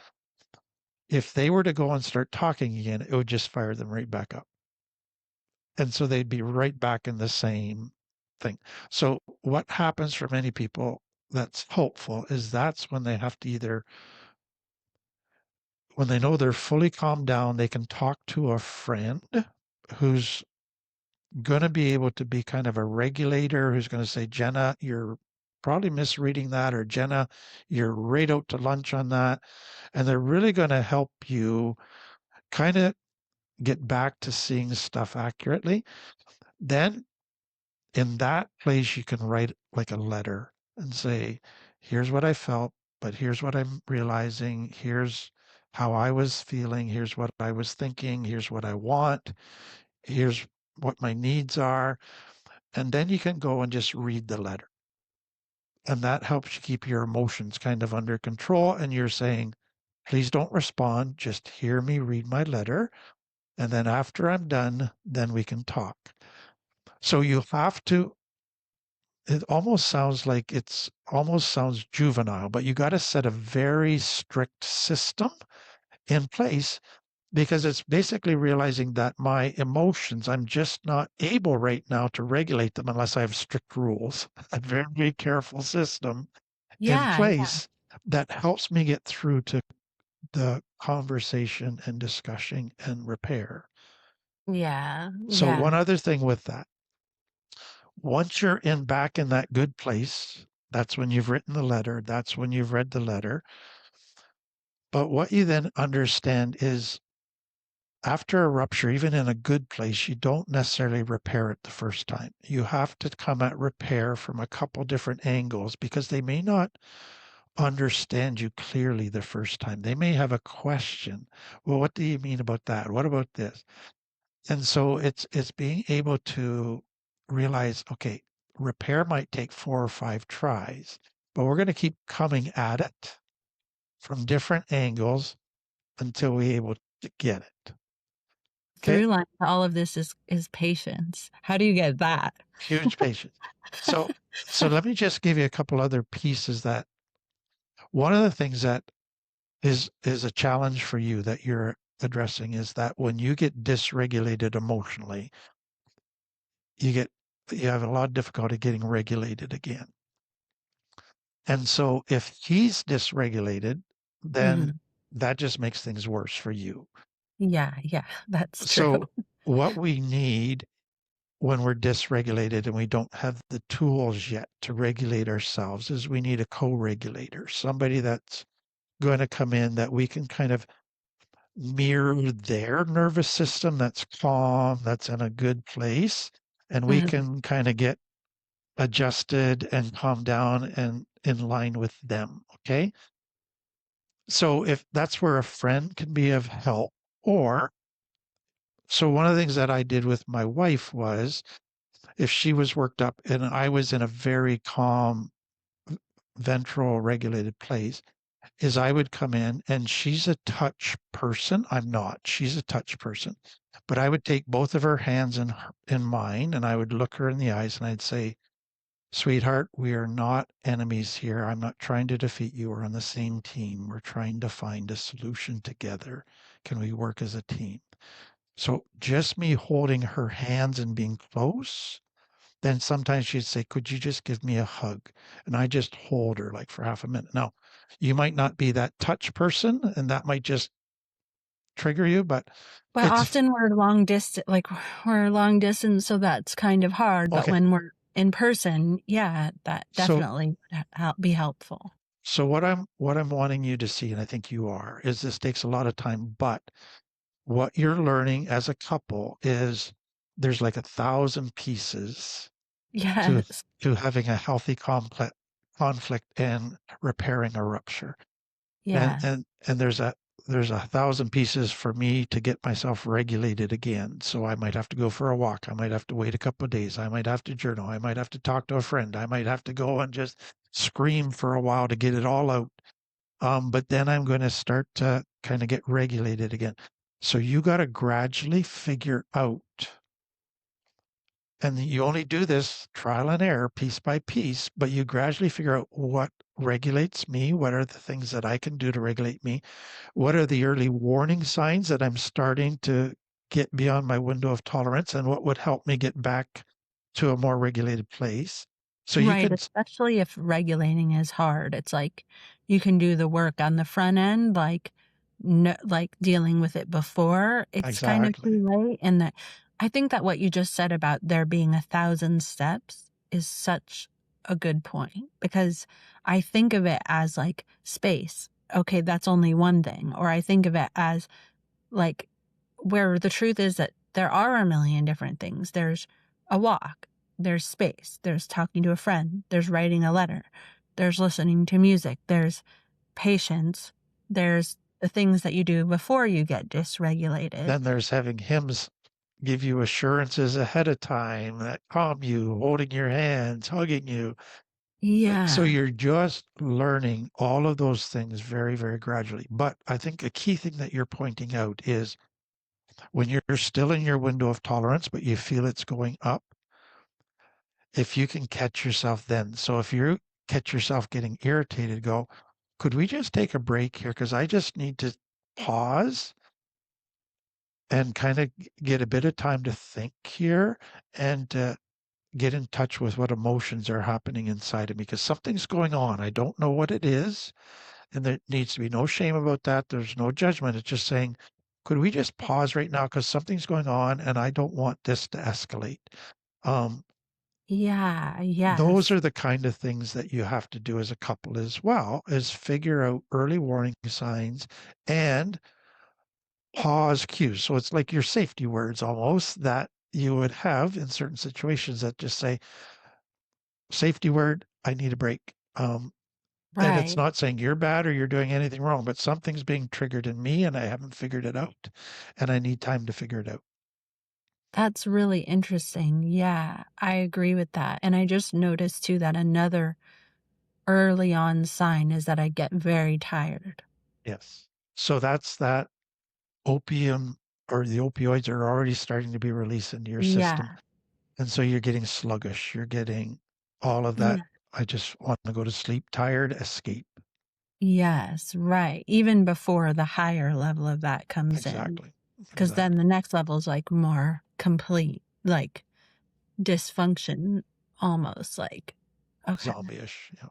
C: If they were to go and start talking again, it would just fire them right back up. And so they'd be right back in the same thing. So what happens for many people that's hopeful is that's when they have to either, when they know they're fully calmed down, they can talk to a friend who's going to be able to be kind of a regulator, who's going to say, Jenna, you're probably misreading that, or Jenna, you're right out to lunch on that. And they're really going to help you kind of get back to seeing stuff accurately. Then in that place, you can write like a letter and say, here's what I felt, but here's what I'm realizing. Here's how I was feeling. Here's what I was thinking. Here's what I want. Here's what my needs are. And then you can go and just read the letter. And that helps you keep your emotions kind of under control. And you're saying, please don't respond. Just hear me read my letter. And then after I'm done, then we can talk. So you have to, it almost sounds like it's almost sounds juvenile, but you got to set a very strict system in place because it's basically realizing that my emotions, I'm just not able right now to regulate them unless I have strict rules, a very careful system in
B: Yeah, yeah.
C: place that helps me get through to the conversation and discussion and repair.
B: Yeah,
C: So
B: yeah.
C: one other thing with that, once you're in back in that good place, that's when you've written the letter, that's when you've read the letter. But what you then understand is after a rupture, even in a good place, you don't necessarily repair it the first time. You have to come at repair from a couple different angles because they may not understand you clearly the first time. They may have a question. Well, what do you mean about that? What about this? And so it's being able to realize, okay, repair might take 4 or 5 tries, but we're going to keep coming at it from different angles until we're able to get it. Okay?
B: Through line to all of this is patience. How do you get that?
C: Huge patience. So let me just give you a couple other pieces that one of the things that is a challenge for you that you're addressing is that when you get dysregulated emotionally, you have a lot of difficulty getting regulated again. And so if he's dysregulated, then
B: Mhm.
C: that just makes things worse for you.
B: Yeah, that's true.
C: So what we need when we're dysregulated and we don't have the tools yet to regulate ourselves is we need a co-regulator, somebody that's going to come in that we can kind of mirror their nervous system that's calm, that's in a good place, and we
B: Mhm.
C: can kind of get adjusted and calm down and in line with them. Okay. So if that's where a friend can be of help, or so one of the things that I did with my wife was if she was worked up and I was in a very calm ventral regulated place, is I would come in and she's a touch person. I'm not. She's a touch person. But I would take both of her hands in mine and I would look her in the eyes and I'd say, "Sweetheart, we are not enemies here. I'm not trying to defeat you. We're on the same team. We're trying to find a solution together. Can we work as a team?" So just me holding her hands and being close, then sometimes she'd say, "Could you just give me a hug?" And I just hold her like for half a minute. Now, you might not be that touch person and that might just trigger you, but
B: But
C: it's
B: often we're long distance, so that's kind of hard, but
C: okay.
B: when we're in person, yeah, that
C: So
B: definitely would be helpful.
C: what I'm wanting you to see, and I think you are, is this takes a lot of time, but what you're learning as a couple is there's like 1,000 pieces to
B: Yes.
C: having a healthy conflict and repairing a rupture. And
B: Yeah.
C: there's 1,000 pieces for me to get myself regulated again. So I might have to go for a walk. I might have to wait a couple of days. I might have to journal. I might have to talk to a friend. I might have to go and just scream for a while to get it all out. But then I'm going to start to kind of get regulated again. So you got to gradually figure out, and you only do this trial and error, piece by piece, but you gradually figure out what regulates me. What are the things that I can do to regulate me? What are the early warning signs that I'm starting to get beyond my window of tolerance? And what would help me get back to a more regulated place? So you
B: Right,
C: can,
B: especially if regulating is hard. It's like you can do the work on the front end, like no, like dealing with it before it's kind of
C: exactly,
B: too late. And that I think that what you just said about there being 1,000 steps is such a good point because I think of it as like space. Okay, that's only one thing. Or I think of it as like where the truth is that there are a million different things. There's a walk, there's space, there's talking to a friend, there's writing a letter, there's listening to music, there's patience, there's the things that you do before you get dysregulated.
C: then there's having hymns give you assurances ahead of time that calm you, holding your hands, hugging you. So
B: Yeah,
C: you're just learning all of those things very, very gradually. But I think a key thing that you're pointing out is when you're still in your window of tolerance, but you feel it's going up, if you can catch yourself then. So if you catch yourself getting irritated, go, could we just take a break here? Because I just need to pause and kind of get a bit of time to think here and get in touch with what emotions are happening inside of me because something's going on. I don't know what it is. And there needs to be no shame about that. There's no judgment. It's just saying, could we just pause right now? Because something's going on and I don't want this to escalate. Um,
B: yeah,
C: those
B: yes,
C: are the kind of things that you have to do as a couple as well, is figure out early warning signs and pause cues. So it's like your safety words almost that you would have in certain situations that just say, safety word, I need a break. And it's
B: right.
C: not saying you're bad or you're doing anything wrong, but something's being triggered in me and I haven't figured it out. And I need time to figure it out.
B: That's really interesting. Yeah, I agree with that. And I just noticed too that another early on sign is that I get very tired.
C: Yes. So that's that opium or the opioids are already starting to be released into your system.
B: Yeah.
C: And so you're getting sluggish. You're getting all of that.
B: Yeah.
C: I just want to go to sleep, tired, escape.
B: Yes, right. Even before the higher level of that comes in.
C: Exactly.
B: Because then
C: Exactly.
B: the next level is like more complete, like dysfunction almost like. Okay.
C: Zombie-ish. Yeah.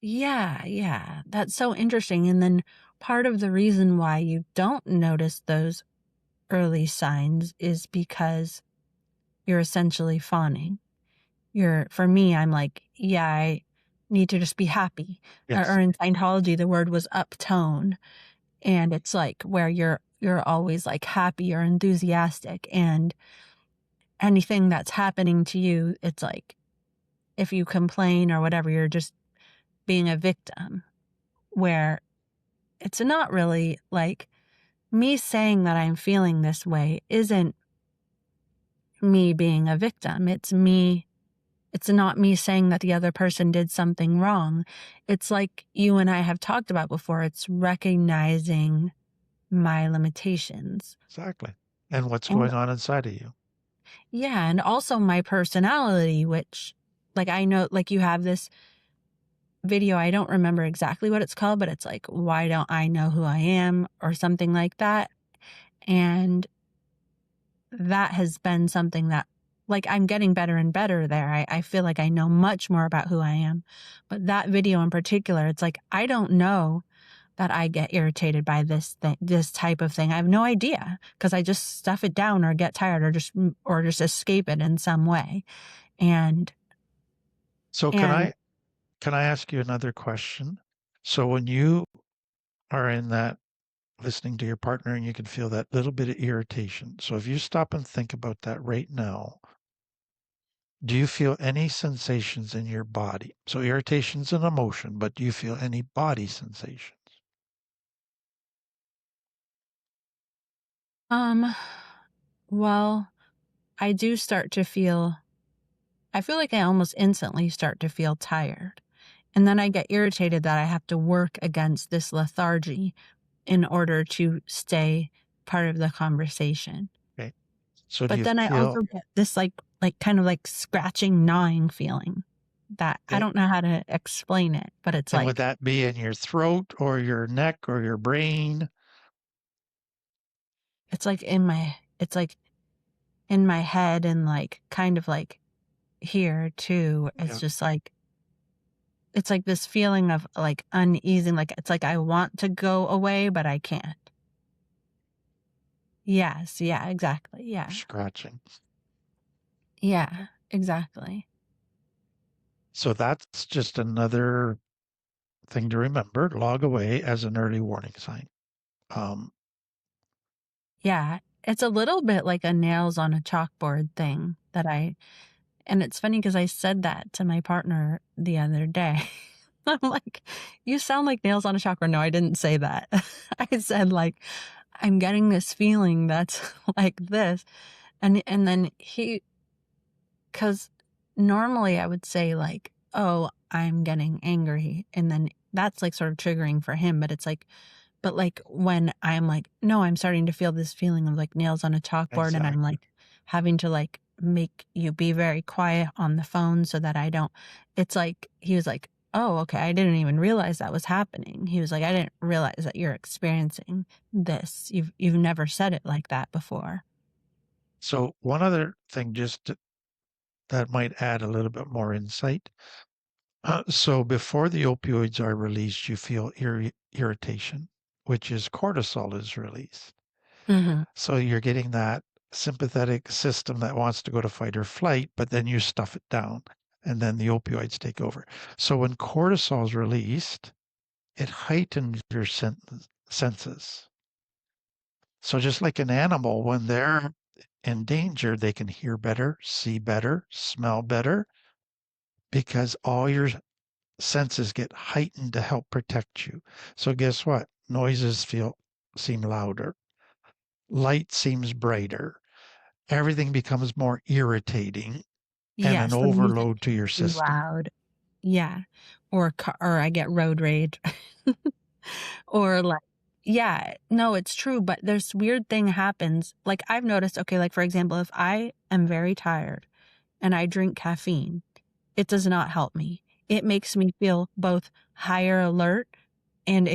B: Yeah, yeah. That's so interesting. And then part of the reason why you don't notice those early signs is because you're essentially fawning. For me, I'm like, yeah, I need to just be happy. Or
C: Yes.
B: in Scientology, the word was uptone. And it's like where you're always like happy or enthusiastic, and anything that's happening to you, it's like if you complain or whatever, you're just being a victim, where it's not really like me saying that I'm feeling this way isn't me being a victim. It's not me saying that the other person did something wrong. It's like you and I have talked about before. It's recognizing my limitations.
C: Exactly. And what's
B: And
C: going on inside of you.
B: yeah, and also my personality, which, like, I know, like, you have this video, I don't remember exactly what it's called, but it's like, why don't I know who I am, or something like that. And that has been something that, like, I'm getting better and better there. I feel like I know much more about who I am. But that video in particular, it's like, I don't know that I get irritated by this type of thing. I have no idea, because I just stuff it down or get tired or just escape it in some way. And
C: So
B: and
C: can I ask you another question? So when you are in that listening to your partner and you can feel that little bit of irritation. So if you stop and think about that right now, do you feel any sensations in your body? So irritation's an emotion, but do you feel any body sensations?
B: um well, I do start to feel I feel like I almost instantly start to feel tired. And then I get irritated that I have to work against this lethargy in order to stay part of the conversation.
C: Okay. So do
B: But
C: you
B: then I
C: feel
B: also get this like kind of like scratching, gnawing feeling that I
C: okay?
B: don't know how to explain it, but it's
C: And would
B: like
C: that be in your throat or your neck or your brain?
B: it's like in my head, and like kind of like here too.
C: Yeah.
B: It's like this feeling of like uneasy, like it's like I want to go away, but I can't. Yes, yeah, exactly. Yeah.
C: Scratching.
B: Yeah, exactly.
C: So that's just another thing to remember. Log away as an early warning sign. Um,
B: Yeah. It's a little bit like a nails on a chalkboard thing and it's funny because I said that to my partner the other day. I'm like, you sound like nails on a chalkboard. No, I didn't say that. I said like, I'm getting this feeling that's like this. And then because normally I would say like, oh, I'm getting angry. And then that's like sort of triggering for him. But like when I'm like, no, I'm starting to feel this feeling of like nails on a chalkboard, and I'm
C: exactly.
B: like having to like make you be very quiet on the phone so that I don't, it's like, he was like, oh, okay. I didn't even realize that was happening. He was like, I didn't realize that you're experiencing this. You've never said it like that before.
C: So one other thing, that might add a little bit more insight. So before the opioids are released, you feel irritation, which is cortisol is released.
B: Mm-hmm.
C: So you're getting that sympathetic system that wants to go to fight or flight, but then you stuff it down and then the opioids take over. So when cortisol is released, it heightens your senses. So just like an animal, when they're in danger, they can hear better, see better, smell better, because all your senses get heightened to help protect you. So guess what? Noises seem louder. Light seems brighter. everything becomes more irritating and an
B: Yes, the music
C: overload to your
B: too
C: system.
B: loud. Yeah. Or I get road rage. Or like, yeah, no, it's true, but this weird thing happens. Like I've noticed, okay, like for example, if I am very tired and I drink caffeine, it does not help me. It makes me feel both higher alert and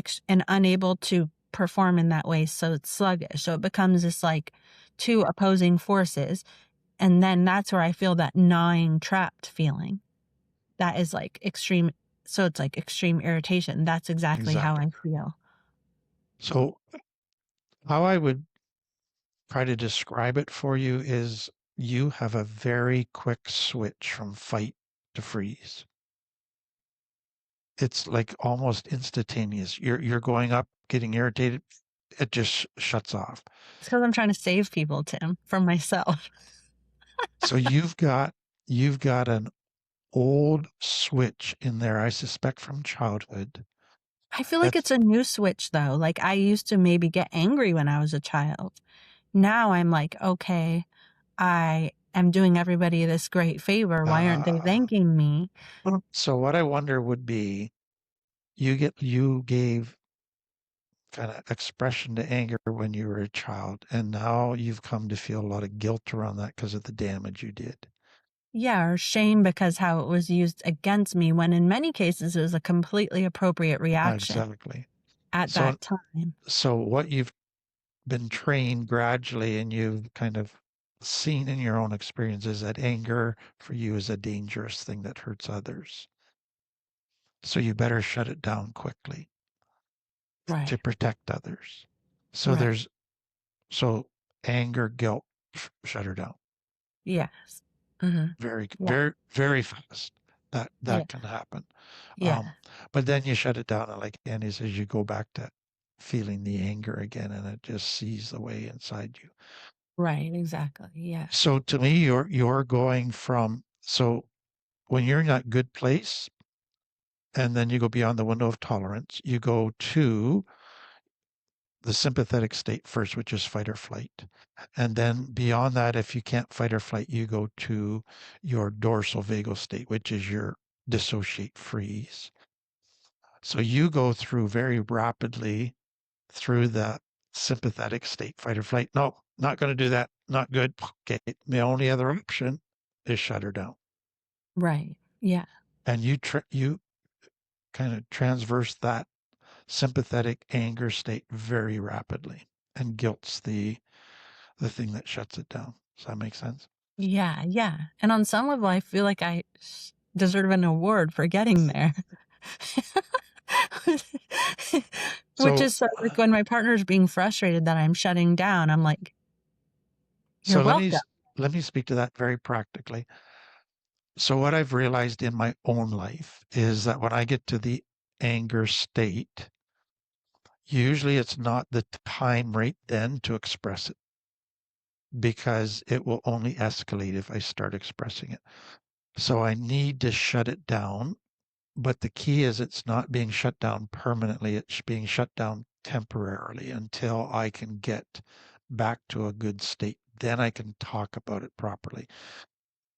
B: unable to perform in that way. So it's sluggish. So it becomes this like two opposing forces. And then that's where I feel that gnawing, trapped feeling. That is like extreme. So it's like extreme irritation. That's exactly how
C: Exactly.
B: I feel.
C: So how I would try to describe it for you is you have a very quick switch from fight to freeze. It's like almost instantaneous. You're going up, getting irritated, it just shuts off.
B: It's because I'm trying to save people, Tim, from myself.
C: So you've got an old switch in there, I suspect from childhood.
B: I feel like
C: That's
B: it's a new switch though. Like I used to maybe get angry when I was a child. Now I'm like, okay, I am doing everybody this great favor. Why aren't they
C: uh,
B: thanking me?
C: so what I wonder would be you gave kind of expression to anger when you were a child, and now you've come to feel a lot of guilt around that because of the damage you did.
B: Yeah, or shame because how it was used against me when in many cases it was a completely appropriate reaction
C: Exactly.
B: at
C: So
B: that time.
C: so what you've been trained gradually and you've kind of seen in your own experiences that anger for you is a dangerous thing that hurts others. So you better shut it down quickly to
B: Right.
C: protect others. So
B: Right.
C: there's so anger, guilt, shut her down.
B: Yes. Hmm.
C: Very,
B: Yeah.
C: very, very fast.
B: Yeah.
C: That can happen.
B: Yeah.
C: But then you shut it down, and like Andy says, you go back to feeling the anger again, and it just sees away inside you.
B: Right. Exactly. Yeah.
C: So to me, you're going from so when you're in that good place, and then you go beyond the window of tolerance, you go to the sympathetic state first, which is fight or flight. And then beyond that, if you can't fight or flight, you go to your dorsal vagal state, which is your dissociate freeze. So you go through very rapidly through the sympathetic state, fight or flight. No, not going to do that. Not good. Okay. The only other option is shut her down.
B: Right. Yeah.
C: And you kind of transverse that sympathetic anger state very rapidly. And guilt's the thing that shuts it down. Does that make sense?
B: Yeah. Yeah. And on some level, I feel like I deserve an award for getting there. Which
C: So,
B: is so like when my partner's being frustrated that I'm shutting down, I'm like, you're
C: so
B: welcome.
C: let me speak to that very practically. So what I've realized in my own life is that when I get to the anger state, usually it's not the time right then to express it because it will only escalate if I start expressing it. So I need to shut it down. But the key is it's not being shut down permanently. It's being shut down temporarily until I can get back to a good state. Then I can talk about it properly.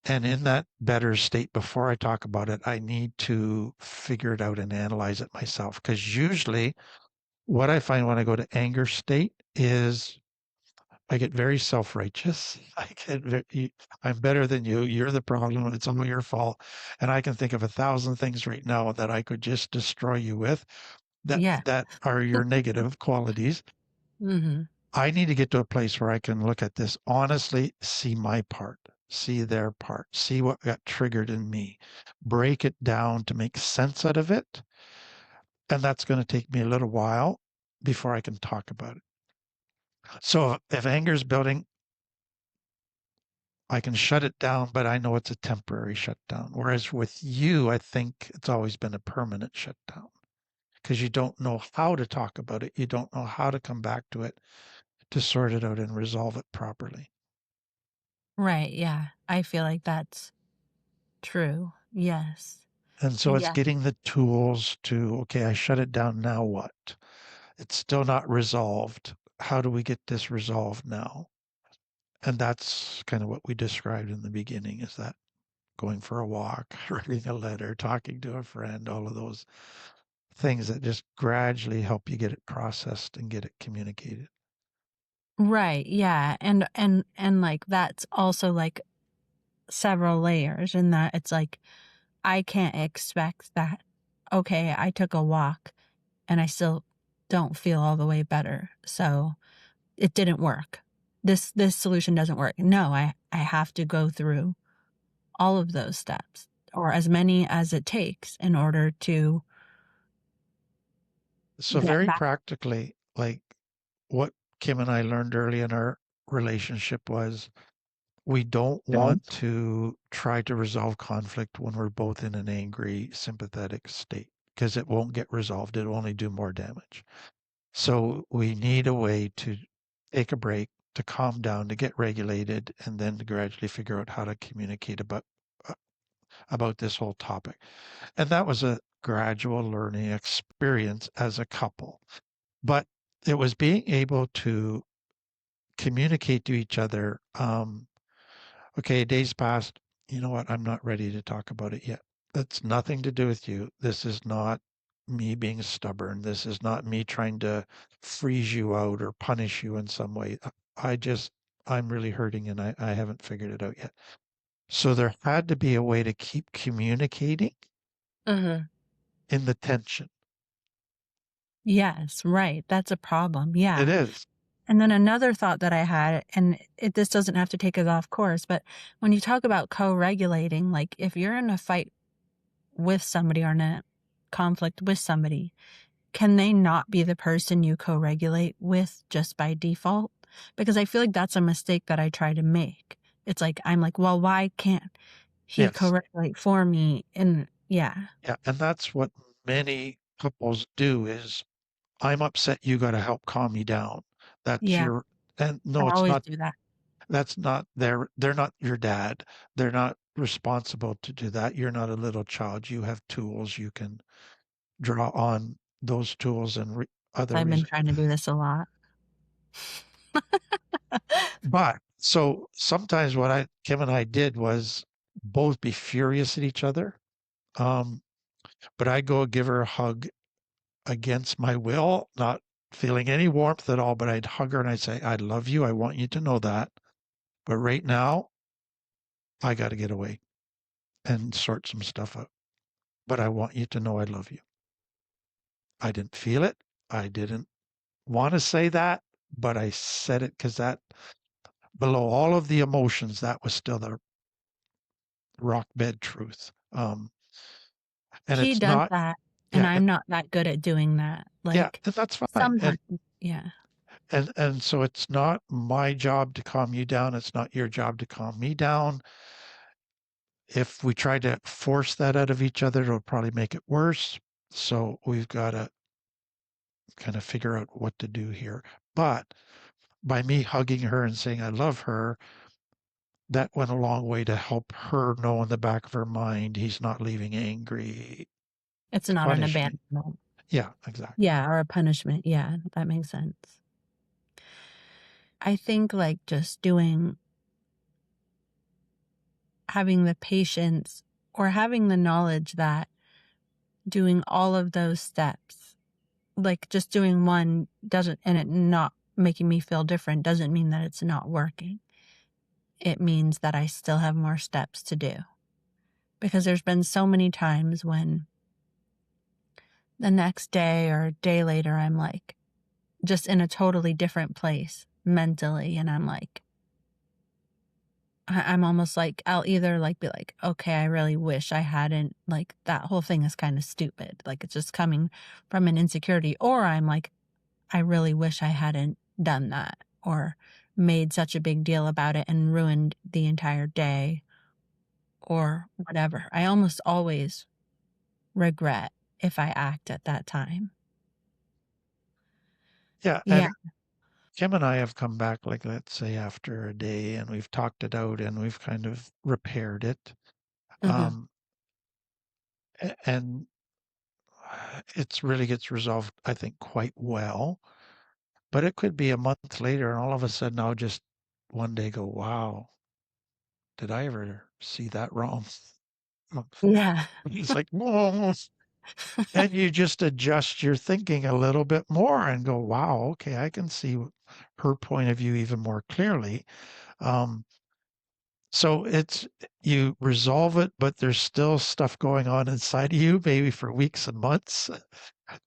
C: And in that better state, before I talk about it, I need to figure it out and analyze it myself. Because usually what I find when I go to anger state is I get very self-righteous. I'm better than you. You're the problem. It's all your fault. And I can think of 1,000 things right now that I could just destroy you with
B: Yeah.
C: that are your negative qualities.
B: Mm-hmm.
C: I need to get to a place where I can look at this honestly, see my part, see their part, see what got triggered in me, break it down to make sense out of it. And that's going to take me a little while before I can talk about it. So if anger is building, I can shut it down, but I know it's a temporary shutdown. Whereas with you, I think it's always been a permanent shutdown because you don't know how to talk about it. You don't know how to come back to it to sort it out and resolve it properly.
B: Right. Yeah. I feel like that's true. Yes.
C: And so it's
B: Yeah.
C: getting the tools to, okay, I shut it down. Now what? It's still not resolved. How do we get this resolved now? And that's kind of what we described in the beginning, is that going for a walk, writing a letter, talking to a friend, all of those things that just gradually help you get it processed and get it communicated.
B: Right. Yeah. And like that's also like several layers in that it's like I can't expect that, okay, I took a walk and I still don't feel all the way better. So it didn't work. This solution doesn't work. No, I have to go through all of those steps or as many as it takes in order to
C: So
B: get
C: very
B: back.
C: practically, like what Kim and I learned early in our relationship was we don't want to try to resolve conflict when we're both in an angry, sympathetic state, because it won't get resolved. It'll only do more damage. So we need a way to take a break, to calm down, to get regulated, and then to gradually figure out how to communicate uh, about this whole topic. And that was a gradual learning experience as a couple. But it was being able to communicate to each other. Okay, days passed. You know what? I'm not ready to talk about it yet. That's nothing to do with you. This is not me being stubborn. This is not me trying to freeze you out or punish you in some way. I just, I'm really hurting and I haven't figured it out yet. So there had to be a way to keep communicating
B: Mhm.
C: in the tension.
B: Yes, right. That's a problem.
C: It
B: Yeah.
C: is.
B: And then another thought that I had, and this doesn't have to take us off course, but when you talk about co-regulating, like if you're in a fight with somebody or in a conflict with somebody, can they not be the person you co-regulate with just by default? Because I feel like that's a mistake that I try to make. It's like, I'm like, well, why can't he
C: Yes.
B: co-regulate for me? And yeah,
C: Yeah. And that's what many couples do is I'm upset. You got to help calm me down. That's
B: yeah,
C: your, and
B: I
C: no, it's
B: always
C: not.
B: do that.
C: That's not they're not your dad. They're not responsible to do that. You're not a little child. You have tools. You can draw on those tools and other
B: I've been trying to do this a lot.
C: but so sometimes what I Kim and I did was both be furious at each other. Um, but I go give her a hug against my will, not feeling any warmth at all, but I'd hug her and I'd say, I love you. I want you to know that. But right now, I got to get away and sort some stuff out. But I want you to know I love you. I didn't feel it. I didn't want to say that, but I said it because that below all of the emotions, that was still the rock bed truth. And
B: He
C: it's
B: does
C: not,
B: that, and
C: yeah,
B: I'm not that good at doing that.
C: yeah,
B: Like,
C: and that's fine.
B: sometimes, yeah.
C: And so it's not my job to calm you down. It's not your job to calm me down. If we try to force that out of each other, it'll probably make it worse. So we've got to kind of figure out what to do here. But by me hugging her and saying I love her, that went a long way to help her know in the back of her mind he's not leaving angry
B: It's
C: to
B: not an
C: punish me.
B: abandonment.
C: Yeah, exactly.
B: Yeah, or a punishment. Yeah, that makes sense. I think, like, just having the patience or having the knowledge that doing all of those steps, like, just doing one doesn't and it not making me feel different doesn't mean that it's not working. It means that I still have more steps to do. Because there's been so many times when the next day or a day later, I'm like just in a totally different place mentally. And I'm like, I'm almost like, I'll either like be like, okay, I really wish I hadn't, like, that whole thing is kind of stupid. Like, it's just coming from an insecurity. Or I'm like, I really wish I hadn't done that or made such a big deal about it and ruined the entire day or whatever. I almost always regret if I act at that time.
C: Yeah,
B: Yeah.
C: and Kim and I have come back, like let's say after a day, and we've talked it out and we've kind of repaired it.
B: Mhm.
C: Um, and it's really gets resolved, I think, quite well. But it could be a month later, and all of a sudden, now just one day go, wow, did I ever see that wrong?
B: Yeah.
C: It's like, whoa. And you just adjust your thinking a little bit more and go, wow, okay, I can see her point of view even more clearly. Um, so it's you resolve it, but there's still stuff going on inside of you, maybe for weeks and months,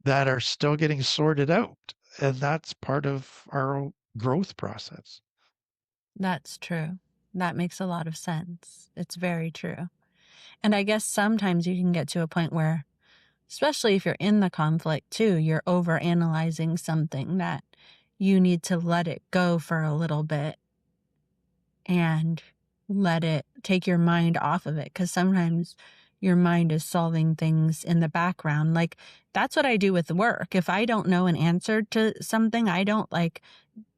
C: that are still getting sorted out. And that's part of our growth process.
B: That's true. That makes a lot of sense. It's very true. And I guess sometimes you can get to a point where, especially if you're in the conflict too, you're over analyzing something that you need to let it go for a little bit and let it take your mind off of it. Cause sometimes your mind is solving things in the background. Like that's what I do with work. If I don't know an answer to something, I don't like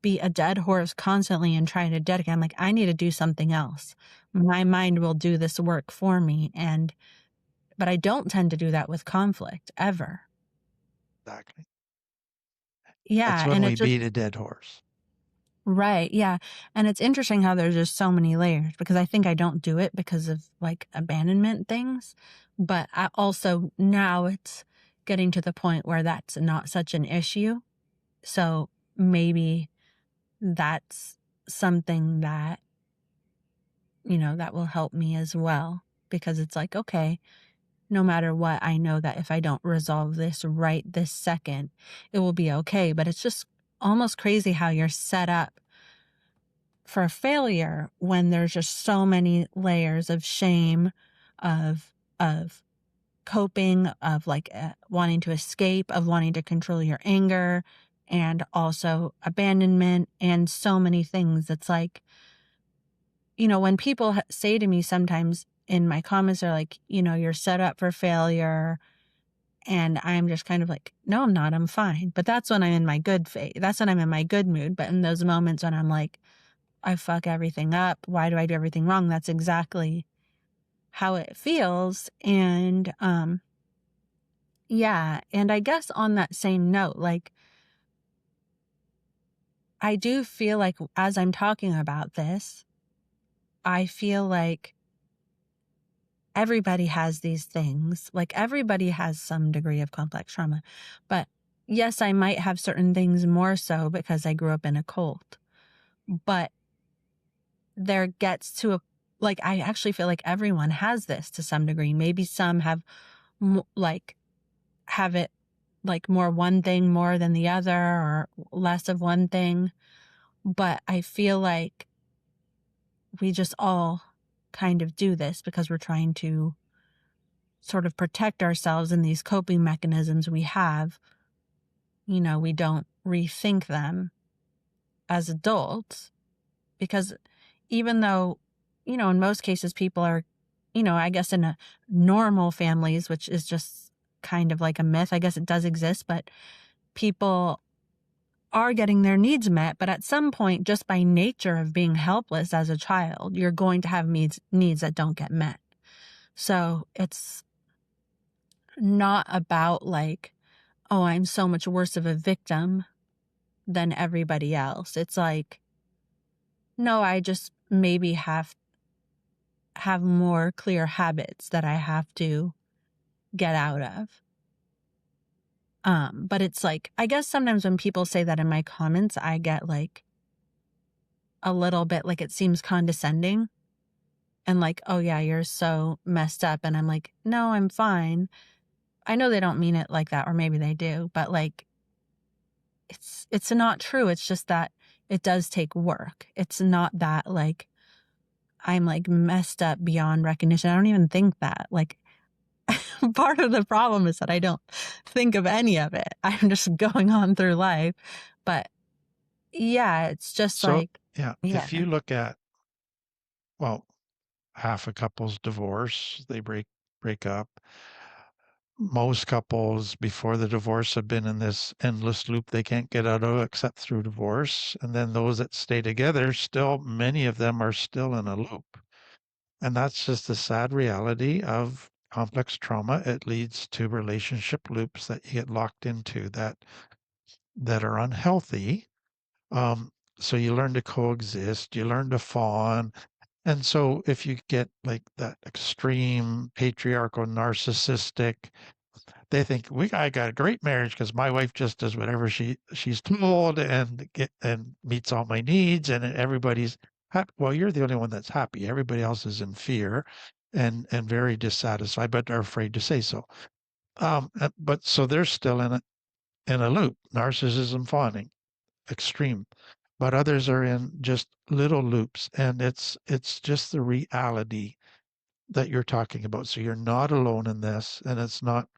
B: be a dead horse constantly and try to dedicate. I'm like, I need to do something else. My mind will do this work for me. But I don't tend to do that with conflict ever.
C: Exactly. That's
B: Yeah.
C: when
B: And
C: we
B: it just,
C: beat a dead horse.
B: right. Yeah. And it's interesting how there's just so many layers because I think I don't do it because of like abandonment things. But I also now it's getting to the point where that's not such an issue. So maybe that's something that, that will help me as well because it's like, okay, no matter what, I know that if I don't resolve this right this second, it will be okay. But it's just almost crazy how you're set up for failure when there's just so many layers of shame, of coping, of like wanting to escape, of wanting to control your anger, and also abandonment, and so many things. It's like, when people say to me sometimes in my comments, they're like, you're set up for failure. And I'm just kind of like, no, I'm not. I'm fine. But that's when I'm in my good phase. That's when I'm in my good mood. But in those moments when I'm like, I fuck everything up. Why do I do everything wrong? That's exactly how it feels. And yeah. And I guess on that same note, like, I do feel like as I'm talking about this, I feel like everybody has these things. Like everybody has some degree of complex trauma. But yes, I might have certain things more so because I grew up in a cult. But there gets to like, I actually feel like everyone has this to some degree. Maybe some have have it like more one thing more than the other or less of one thing. But I feel like we just all kind of do this because we're trying to sort of protect ourselves in these coping mechanisms we have. We don't rethink them as adults because even though, in most cases people are, I guess in a normal families, which is just kind of like a myth, I guess it does exist, but people are getting their needs met. But at some point, just by nature of being helpless as a child, you're going to have needs that don't get met. So it's not about like, oh, I'm so much worse of a victim than everybody else. It's like, no, I just maybe have more clear habits that I have to get out of. But it's like, I guess sometimes when people say that in my comments, I get like a little bit like it seems condescending and like, oh yeah, you're so messed up. And I'm like, no, I'm fine. I know they don't mean it like that, or maybe they do, but like, it's not true. It's just that it does take work. It's not that like I'm like messed up beyond recognition. I don't even think that. Like part of the problem is that I don't think of any of it. I'm just going on through life. But yeah, it's just
C: So,
B: like,
C: yeah,
B: yeah,
C: if you look at, well, half a couple's divorce, they break up. Most couples before the divorce have been in this endless loop they can't get out of except through divorce. And then those that stay together, still, many of them are still in a loop. And that's just the sad reality of complex trauma. It leads to relationship loops that you get locked into that are unhealthy. So you learn to coexist, you learn to fawn. And so if you get like that extreme patriarchal narcissistic, they think I got a great marriage because my wife just does whatever she's told and meets all my needs and everybody's happy. Well, you're the only one that's happy. Everybody else is in fear and very dissatisfied, but are afraid to say so. But so they're still in a loop, narcissism, fawning, extreme. But others are in just little loops, and it's just the reality that you're talking about. So you're not alone in this, and it's not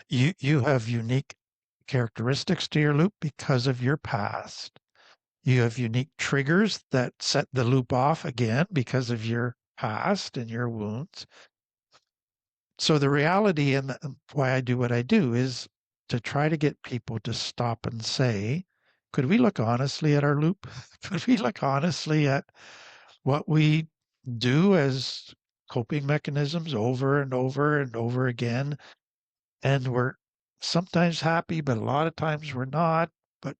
C: you have unique characteristics to your loop because of your past. You have unique triggers that set the loop off again because of your past and your wounds. So the reality and why I do what I do is to try to get people to stop and say, could we look honestly at our loop? Could we look honestly at what we do as coping mechanisms over and over and over again? And we're sometimes happy, but a lot of times we're not. But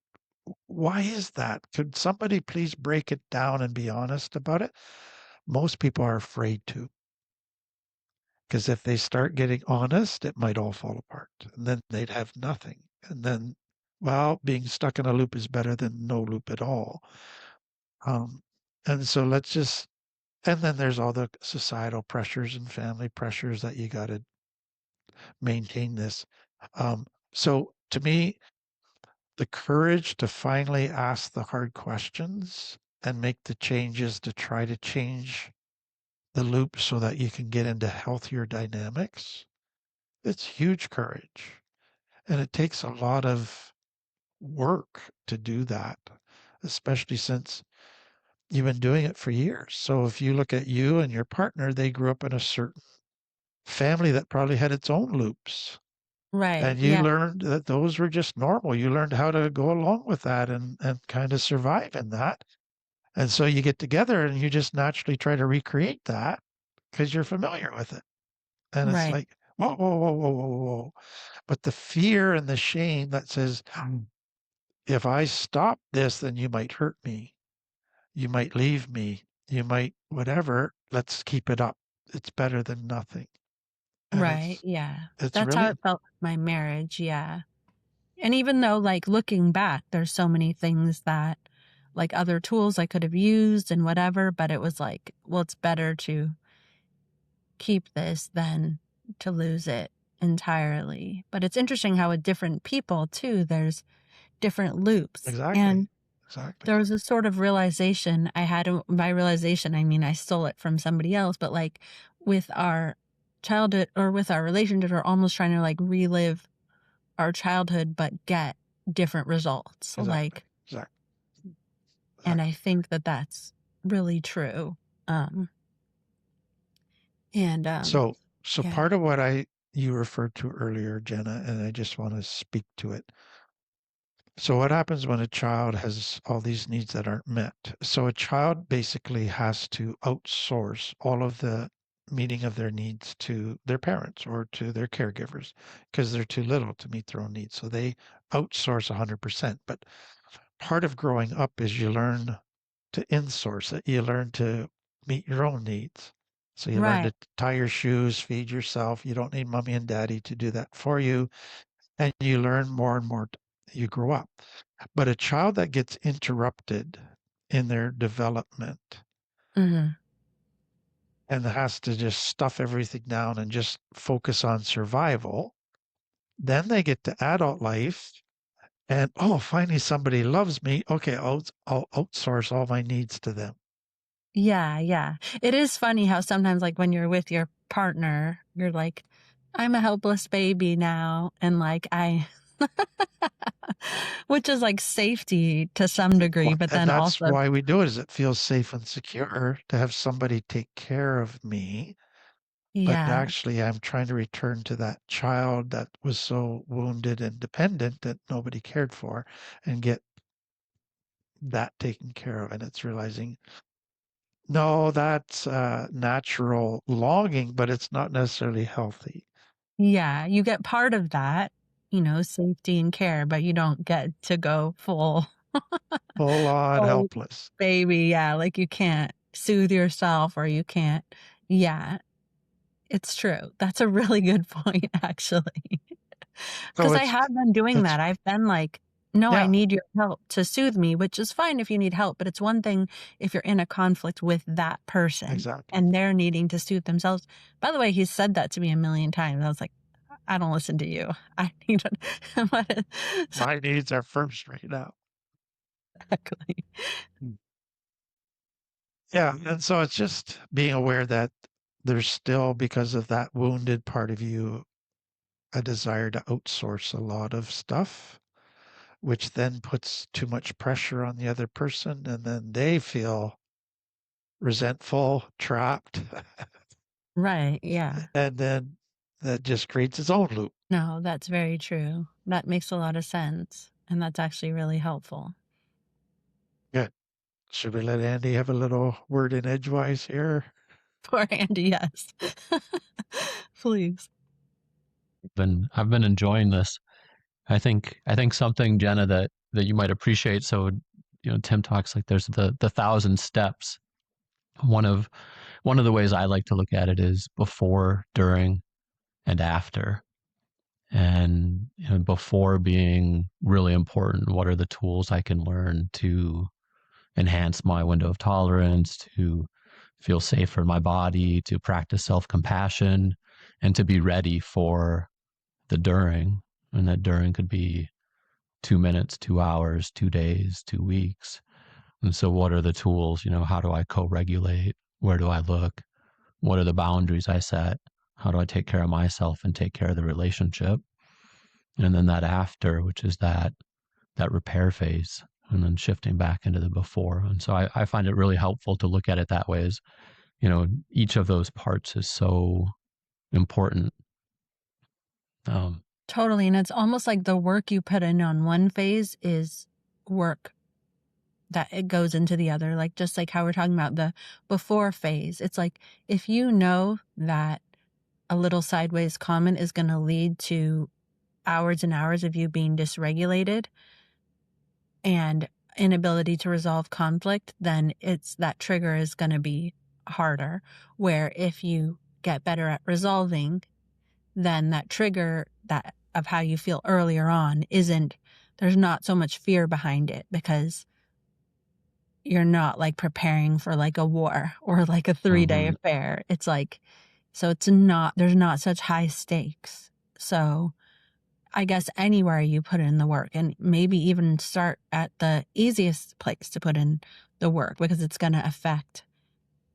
C: why is that? Could somebody please break it down and be honest about it? Most people are afraid to. Because if they start getting honest, it might all fall apart. And then they'd have nothing. And then, well, being stuck in a loop is better than no loop at all. And so and then there's all the societal pressures and family pressures that you got to maintain this. So to me, the courage to finally ask the hard questions and make the changes to try to change the loop so that you can get into healthier dynamics. It's huge courage. And it takes a lot of work to do that, especially since you've been doing it for years. So if you look at you and your partner, they grew up in a certain family that probably had its own loops.
B: Right.
C: And you
B: Yeah.
C: learned that those were just normal. You learned how to go along with that and kind of survive in that. And so you get together and you just naturally try to recreate that because you're familiar with it. And it's
B: Right.
C: like, whoa, whoa, whoa, whoa, whoa, whoa. But the fear and the shame that says, if I stop this, then you might hurt me. You might leave me. You might whatever. Let's keep it up. It's better than nothing. And
B: Right. Yeah.
C: it's
B: That's how
C: really
B: it felt with my marriage. Yeah. And even though, like, looking back, there's so many things that, like, other tools I could have used and whatever, but it was like, well, it's better to keep this than to lose it entirely. But it's interesting how with different people, too, there's different loops.
C: exactly.
B: And
C: Exactly.
B: there was a sort of realization I had. By realization, I mean I stole it from somebody else, but like with our childhood or with our relationship, we're almost trying to like relive our childhood, but get different results.
C: Exactly.
B: Like,
C: Exactly.
B: and I think that that's really true. Um, and
C: So
B: yeah,
C: part of what you referred to earlier, Jenna, and I just want to speak to it. So what happens when a child has all these needs that aren't met? So a child basically has to outsource all of the meeting of their needs to their parents or to their caregivers because they're too little to meet their own needs. So they outsource 100%. But part of growing up is you learn to insource it. You learn to meet your own needs. So you learn
B: right.
C: to tie your shoes, feed yourself. You don't need mommy and daddy to do that for you. And you learn more and more. You grow up. But a child that gets interrupted in their development
B: Hmm.
C: and has to just stuff everything down and just focus on survival, then they get to adult life and, oh, finally somebody loves me. Okay, I'll outsource all my needs to them.
B: Yeah, yeah. It is funny how sometimes, like, when you're with your partner, you're like, I'm a helpless baby now. And like, which is like safety to some degree, but
C: And
B: then
C: that's
B: also,
C: why we do it, is it feels safe and secure to have somebody take care of me. But
B: yeah,
C: actually, I'm trying to return to that child that was so wounded and dependent that nobody cared for and get that taken care of. And it's realizing, no, that's natural longing, but it's not necessarily healthy.
B: yeah, you get part of that, safety and care, but you don't get to go full.
C: Full on
B: Oh,
C: helpless.
B: baby, yeah, like you can't soothe yourself or you can't. Yeah, it's true. That's a really good point, actually.
C: So
B: Because I have been doing
C: it's
B: that. I've been like, "No, I
C: yeah,
B: need your help to soothe me," which is fine if you need help, but it's one thing if you're in a conflict with that person
C: exactly.
B: and they're needing to soothe themselves. By the way, he's said that to me a million times. I was like, "I don't listen to you. I need to." But so
C: My needs are first right now.
B: exactly.
C: Mm. Yeah, and so it's just being aware that there's still, because of that wounded part of you, a desire to outsource a lot of stuff, which then puts too much pressure on the other person, and then they feel resentful, trapped,
B: Right, yeah.
C: and then that just creates its own loop.
B: No, that's very true. That makes a lot of sense, and that's actually really helpful.
C: Good. Should we let Andy have a little word in edgewise here?
B: Poor Andy, yes. Please.
A: I've been enjoying this. I think something, Jenna, that you might appreciate. So, Tim talks like there's the thousand steps. One of one of the ways I like to look at it is before, during, and after. And before being really important, what are the tools I can learn to enhance my window of tolerance, to feel safer in my body, to practice self-compassion, and to be ready for the during. And that during could be 2 minutes, 2 hours, 2 days, 2 weeks. And so, what are the tools? How do I co regulate? Where do I look? What are the boundaries I set? How do I take care of myself and take care of the relationship? And then that after, which is that repair phase, and then shifting back into the before. And so I find it really helpful to look at it that way. As each of those parts is so important. Um,
B: Totally, and it's almost like the work you put in on one phase is work that it goes into the other, like, just like how we're talking about the before phase. It's like, if you know that a little sideways comment is gonna lead to hours and hours of you being dysregulated and inability to resolve conflict, then that trigger is gonna be harder, where if you get better at resolving, then that trigger that of how you feel earlier on there's not so much fear behind it because you're not like preparing for like a war or like a 3-day
A: mhm.
B: affair. It's like, so there's not such high stakes. So I guess anywhere you put in the work, and maybe even start at the easiest place to put in the work because it's going to affect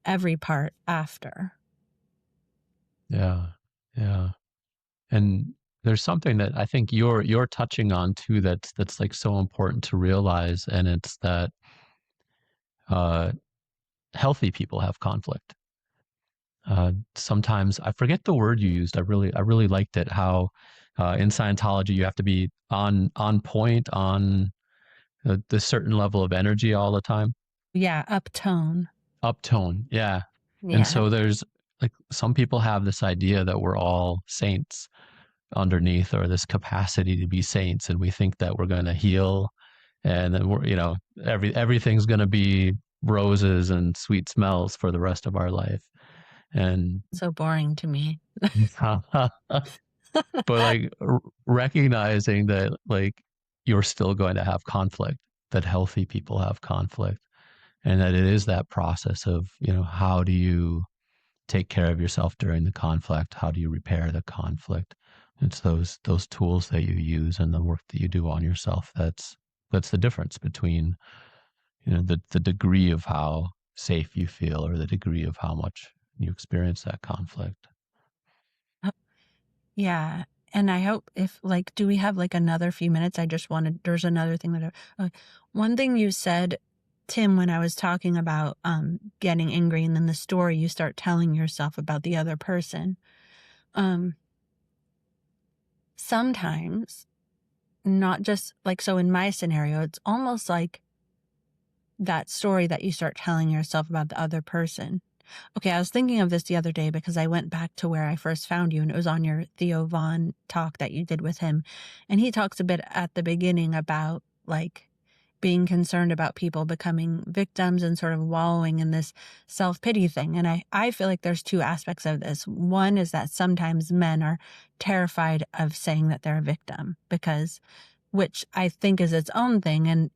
B: every part after.
A: Yeah, yeah. And there's something that I think you're touching on too that's like so important to realize, and it's that uh, healthy people have conflict. Sometimes I forget the word you used. I really liked it. How in Scientology you have to be on point, on the certain level of energy all the time.
B: Yeah, uptone.
A: Uptone, yeah. And
B: Yeah.
A: so there's like some people have this idea that we're all saints underneath, or this capacity to be saints, and we think that we're going to heal, and then everything's going to be roses and sweet smells for the rest of our life. And
B: So boring to me.
A: but like recognizing that like you're still going to have conflict, that healthy people have conflict, and that it is that process of how do you take care of yourself during the conflict, how do you repair the conflict. It's those tools that you use and the work that you do on yourself that's the difference between the degree of how safe you feel, or the degree of how much you experience that conflict.
B: Yeah. And I hope if like, do we have like another few minutes? There's another thing one thing you said, Tim, when I was talking about getting angry and then the story you start telling yourself about the other person. Um, Sometimes, not just like, so in my scenario, it's almost like that story that you start telling yourself about the other person. Okay, I was thinking of this the other day because I went back to where I first found you, and it was on your Theo Vaughn talk that you did with him. And he talks a bit at the beginning about like being concerned about people becoming victims and sort of wallowing in this self-pity thing. And I feel like there's two aspects of this. One is that sometimes men are terrified of saying that they're a victim, which I think is its own thing. And,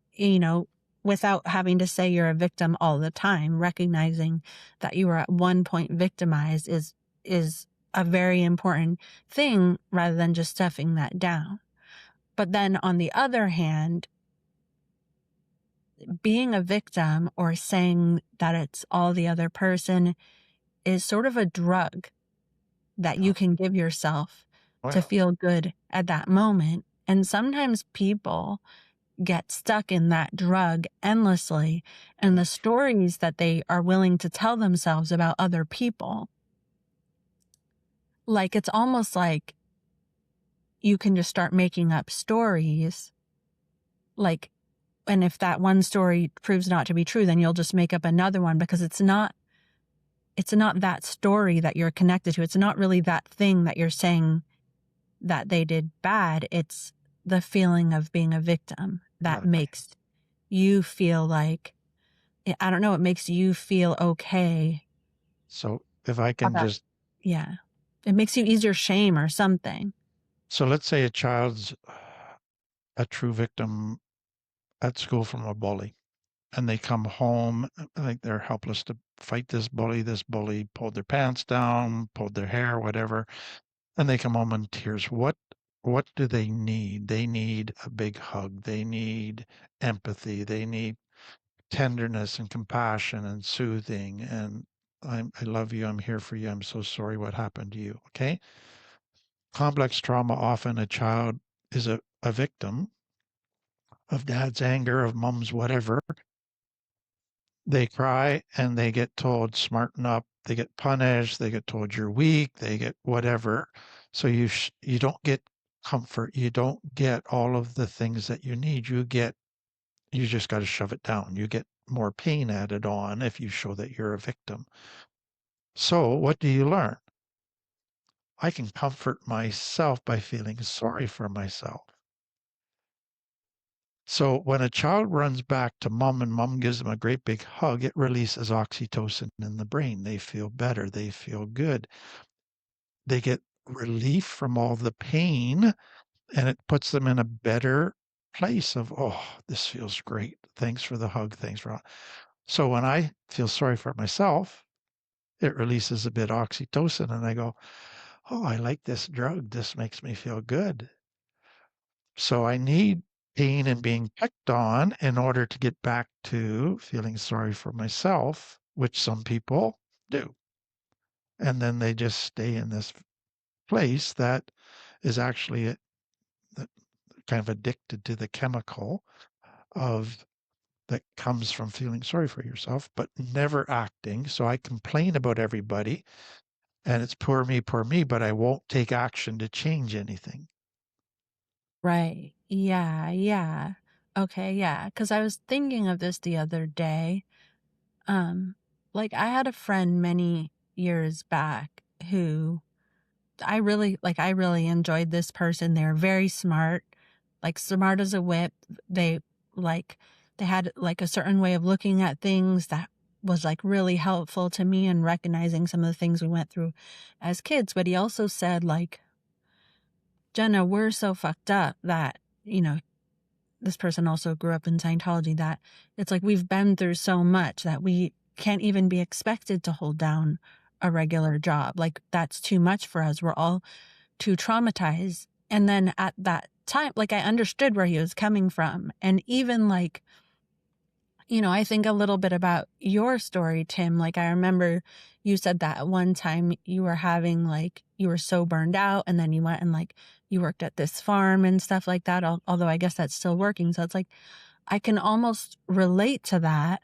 B: without having to say you're a victim all the time, recognizing that you were at one point victimized is a very important thing, rather than just stuffing that down. But then on the other hand, being a victim or saying that it's all the other person is sort of a drug that you can give yourself to feel good at that moment. And sometimes people get stuck in that drug endlessly, and the stories that they are willing to tell themselves about other people, like it's almost like you can just start making up stories, like, and if that one story proves not to be true, then you'll just make up another one, because it's not that story that you're connected to. It's not really that thing that you're saying that they did bad. It's the feeling of being a victim that makes you feel like, I don't know, it makes you feel okay.
C: So if I can just...
B: Yeah. It makes you ease your shame or something.
C: So let's say a child's a true victim at school from a bully, and they come home like they're helpless to fight this bully. This bully pulled their pants down, pulled their hair, whatever, and they come home in tears. What do they need? They need a big hug. They need empathy. They need tenderness and compassion and soothing. And I love you. I'm here for you. I'm so sorry what happened to you. Okay. Complex trauma, often a child is a victim of dad's anger, of mom's whatever. They cry and they get told, smarten up. They get punished. They get told you're weak. They get whatever. So you don't get comfort. You don't get all of the things that you need. You just got to shove it down. You get more pain added on if you show that you're a victim. So what do you learn? I can comfort myself by feeling sorry for myself. So when a child runs back to mom and mom gives them a great big hug, it releases oxytocin in the brain. They feel better. They feel good. They get relief from all the pain, and it puts them in a better place of, oh, this feels great. Thanks for the hug. Thanks for... So when I feel sorry for myself, it releases a bit of oxytocin, and I go, oh, I like this drug. This makes me feel good. So I need pain and being picked on in order to get back to feeling sorry for myself, which some people do. And then they just stay in this place that is actually kind of addicted to the chemical of that comes from feeling sorry for yourself, but never acting. So I complain about everybody and it's poor me, but I won't take action to change anything.
B: Right. Yeah. Yeah. Okay. Yeah. Because I was thinking of this the other day. Like I had a friend many years back who I really enjoyed this person. They're very smart, like smart as a whip. They they had like a certain way of looking at things that was like really helpful to me in recognizing some of the things we went through as kids. But he also said, like, Jenna, we're so fucked up that, this person also grew up in Scientology, that it's like we've been through so much that we can't even be expected to hold down a regular job. Like that's too much for us. We're all too traumatized. And then at that time, like I understood where he was coming from. And even like, I think a little bit about your story, Tim. Like I remember you said that at one time you were having like, you were so burned out, and then you went and like you worked at this farm and stuff like that. Although I guess that's still working. So it's like, I can almost relate to that,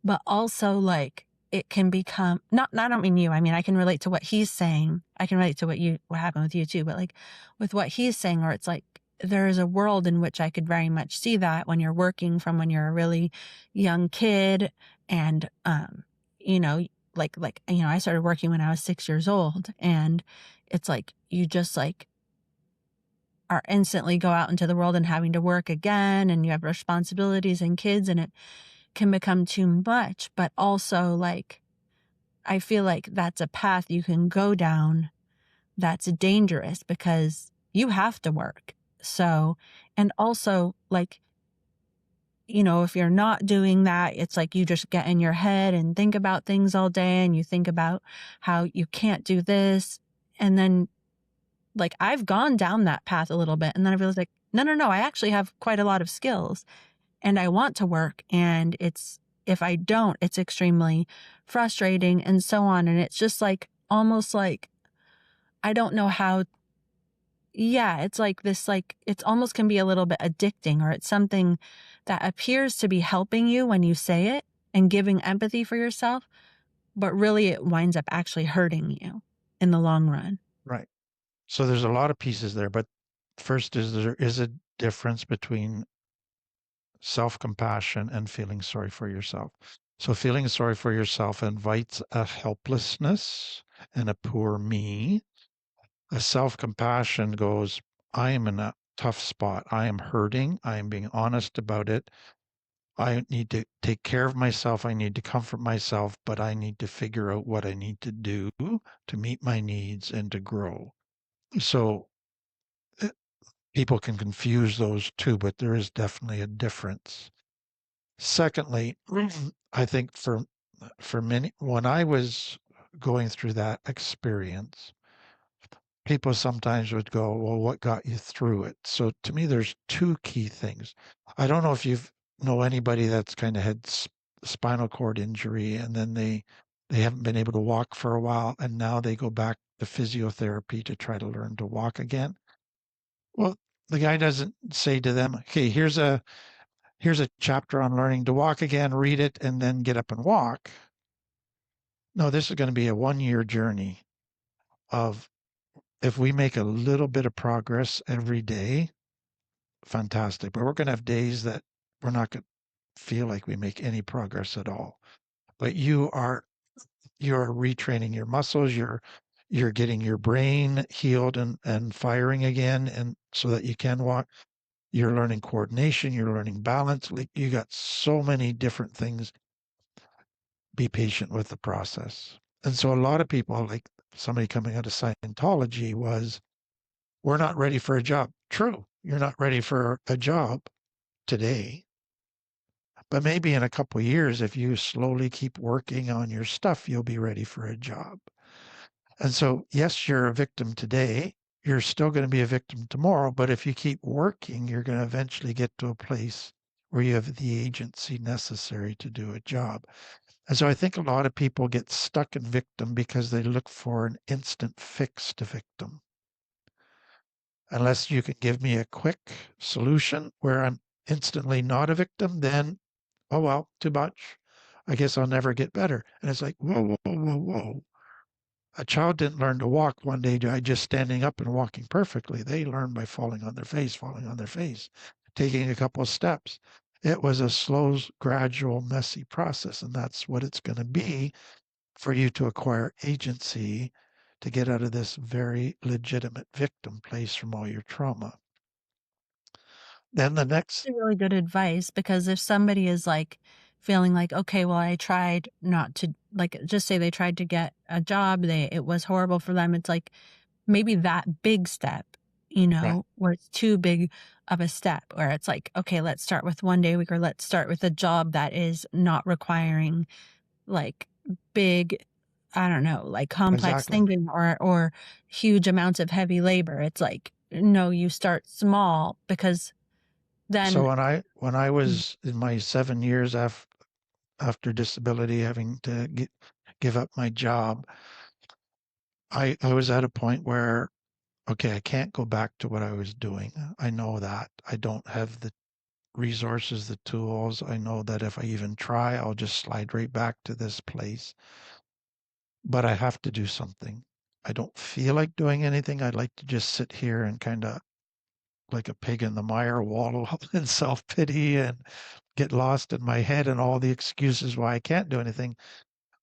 B: but also like it can become I don't mean you. I mean, I can relate to what he's saying. I can relate to what happened with you too, but like with what he's saying, where it's like, there is a world in which I could very much see that when you're working from when you're a really young kid. And, I started working when I was 6 years old, and it's like, you just like, are instantly go out into the world and having to work again, and you have responsibilities and kids, and it can become too much. But also, like, I feel like that's a path you can go down that's dangerous because you have to work. So, and also, like, if you're not doing that, it's like you just get in your head and think about things all day, and you think about how you can't do this. And then, like, I've gone down that path a little bit, and then I realized, like, no, I actually have quite a lot of skills and I want to work. And if I don't, it's extremely frustrating and so on. And it's just like, almost like, I don't know how. Yeah, it's like this, like, it's almost can be a little bit addicting, or it's something that appears to be helping you when you say it and giving empathy for yourself, but really it winds up actually hurting you in the long run.
C: Right. So there's a lot of pieces there, but first is there is a difference between self-compassion and feeling sorry for yourself. So feeling sorry for yourself invites a helplessness and a poor me. A self-compassion goes, I am in a tough spot. I am hurting. I am being honest about it. I need to take care of myself. I need to comfort myself, but I need to figure out what I need to do to meet my needs and to grow. So people can confuse those two, but there is definitely a difference. Secondly, I think for many, when I was going through that experience, people sometimes would go, well, what got you through it? So to me, there's two key things. I don't know if know anybody that's kind of had spinal cord injury and then they haven't been able to walk for a while and now they go back to physiotherapy to try to learn to walk again. Well, the guy doesn't say to them, okay, here's a chapter on learning to walk again, read it, and then get up and walk. No, this is going to be a 1 year journey of, if we make a little bit of progress every day, fantastic. But we're going to have days that we're not going to feel like we make any progress at all. But you're retraining your muscles, you're getting your brain healed and firing again, and so that you can walk. You're learning coordination, you're learning balance. Like, you got so many different things. Be patient with the process. And so a lot of people, like somebody coming out of Scientology, was, we're not ready for a job. True, you're not ready for a job today, but maybe in a couple of years, if you slowly keep working on your stuff, you'll be ready for a job. And so, yes, you're a victim today. You're still going to be a victim tomorrow. But if you keep working, you're going to eventually get to a place where you have the agency necessary to do a job. And so I think a lot of people get stuck in victim because they look for an instant fix to victim. Unless you can give me a quick solution where I'm instantly not a victim, then, oh, well, too much. I guess I'll never get better. And it's like, whoa, whoa, whoa, whoa. A child didn't learn to walk one day by just standing up and walking perfectly. They learned by falling on their face, taking a couple of steps. It was a slow, gradual, messy process. And that's what it's going to be for you to acquire agency to get out of this very legitimate victim place from all your trauma. Then the next.
B: That's really good advice, because if somebody is like feeling like, okay, well, I tried not to, like, just say they tried to get a job, it was horrible for them. It's like, maybe that big step,
C: Right.
B: where it's too big of a step, where it's like, okay, let's start with 1 day a week, or let's start with a job that is not requiring like big, I don't know, like complex
C: Exactly.
B: thinking or huge amounts of heavy labor. It's like, no, you start small, because
C: So
B: then.
C: when I was in my 7 years after disability, having to give up my job, I was at a point where, okay, I can't go back to what I was doing. I know that. I don't have the resources, the tools. I know that if I even try, I'll just slide right back to this place. But I have to do something. I don't feel like doing anything. I'd like to just sit here and kind of, like a pig in the mire, wallow in self-pity and get lost in my head and all the excuses why I can't do anything.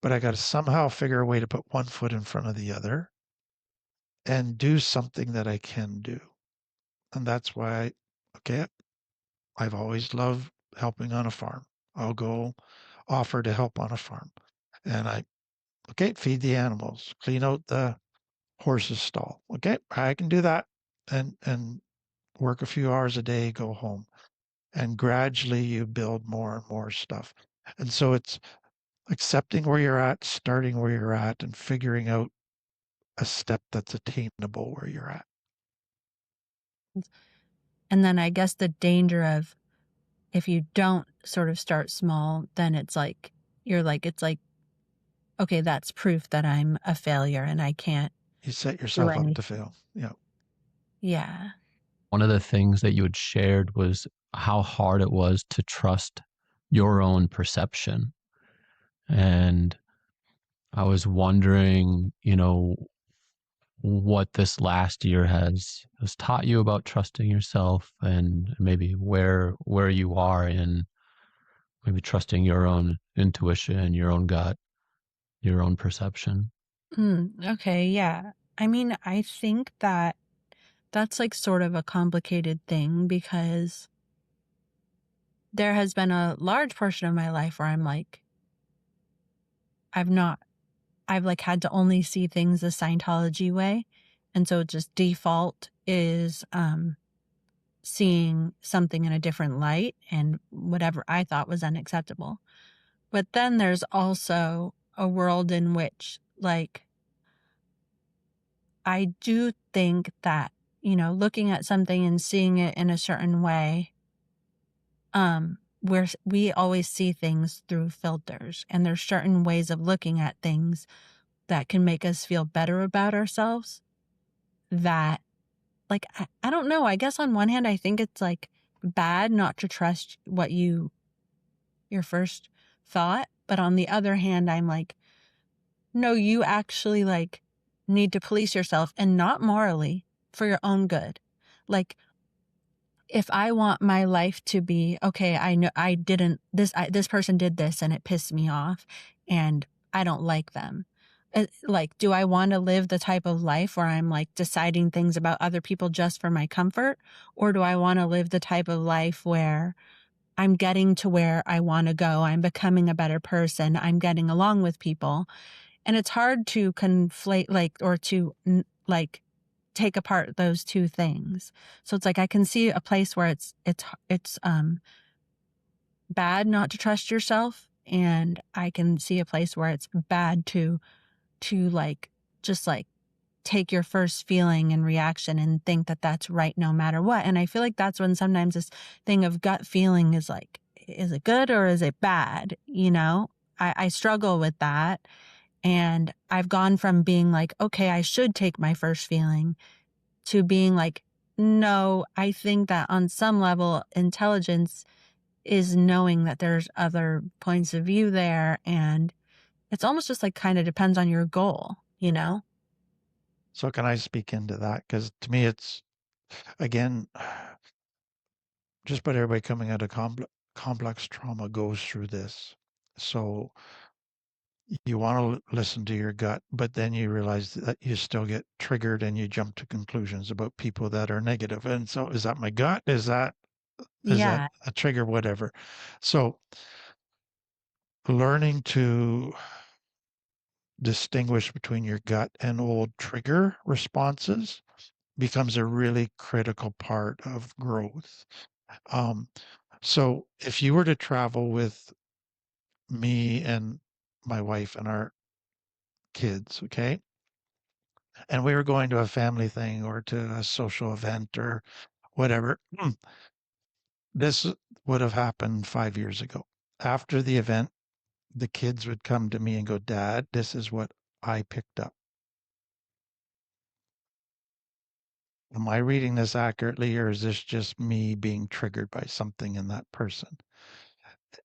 C: But I got to somehow figure a way to put one foot in front of the other and do something that I can do. And that's why, okay, I've always loved helping on a farm. I'll go offer to help on a farm. And okay, feed the animals, clean out the horse's stall. Okay, I can do that. And work a few hours a day, go home. And gradually you build more and more stuff. And so it's accepting where you're at, starting where you're at, and figuring out a step that's attainable where you're at.
B: And then I guess the danger of if you don't sort of start small, then it's like, it's like, okay, that's proof that I'm a failure and I can't
C: You set
B: do
C: yourself up
B: anything.
C: to fail. Yeah.
B: Yeah.
A: One of the things that you had shared was how hard it was to trust your own perception. And I was wondering, what this last year has taught you about trusting yourself, and maybe where you are in maybe trusting your own intuition, your own gut, your own perception.
B: Okay. Yeah. I mean, I think that that's like sort of a complicated thing because there has been a large portion of my life where I'm like, I've like had to only see things the Scientology way. And so just default is seeing something in a different light and whatever I thought was unacceptable. But then there's also a world in which, like, I do think that, looking at something and seeing it in a certain way, where we always see things through filters, and there's certain ways of looking at things that can make us feel better about ourselves that, like, I don't know. I guess on one hand, I think it's like bad not to trust your first thought. But on the other hand, I'm like, no, you actually like need to police yourself, and not morally, for your own good. Like, if I want my life to be, okay, I know I didn't, this person did this and it pissed me off and I don't like them. Like, do I want to live the type of life where I'm like deciding things about other people just for my comfort? Or do I want to live the type of life where I'm getting to where I want to go? I'm becoming a better person. I'm getting along with people. And it's hard to conflate, like, or to like take apart those two things. So it's like I can see a place where it's bad not to trust yourself, and I can see a place where it's bad to like just like take your first feeling and reaction and think that that's right no matter what. And I feel like that's when sometimes this thing of gut feeling is like, is it good or is it bad? I struggle with that. And I've gone from being like, okay, I should take my first feeling, to being like, no, I think that on some level, intelligence is knowing that there's other points of view there. And it's almost just like kind of depends on your goal, you know?
C: So can I speak into that? Because to me, it's again, just about everybody coming out of complex trauma goes through this. So you want to listen to your gut, but then you realize that you still get triggered and you jump to conclusions about people that are negative. And so is that my gut? Is that
B: Yeah.
C: a trigger? Whatever. So learning to distinguish between your gut and old trigger responses becomes a really critical part of growth. Um, so if you were to travel with me and my wife and our kids, okay, and we were going to a family thing or to a social event or whatever, this would have happened 5 years ago. After the event, the kids would come to me and go, Dad, this is what I picked up. Am I reading this accurately, or is this just me being triggered by something in that person?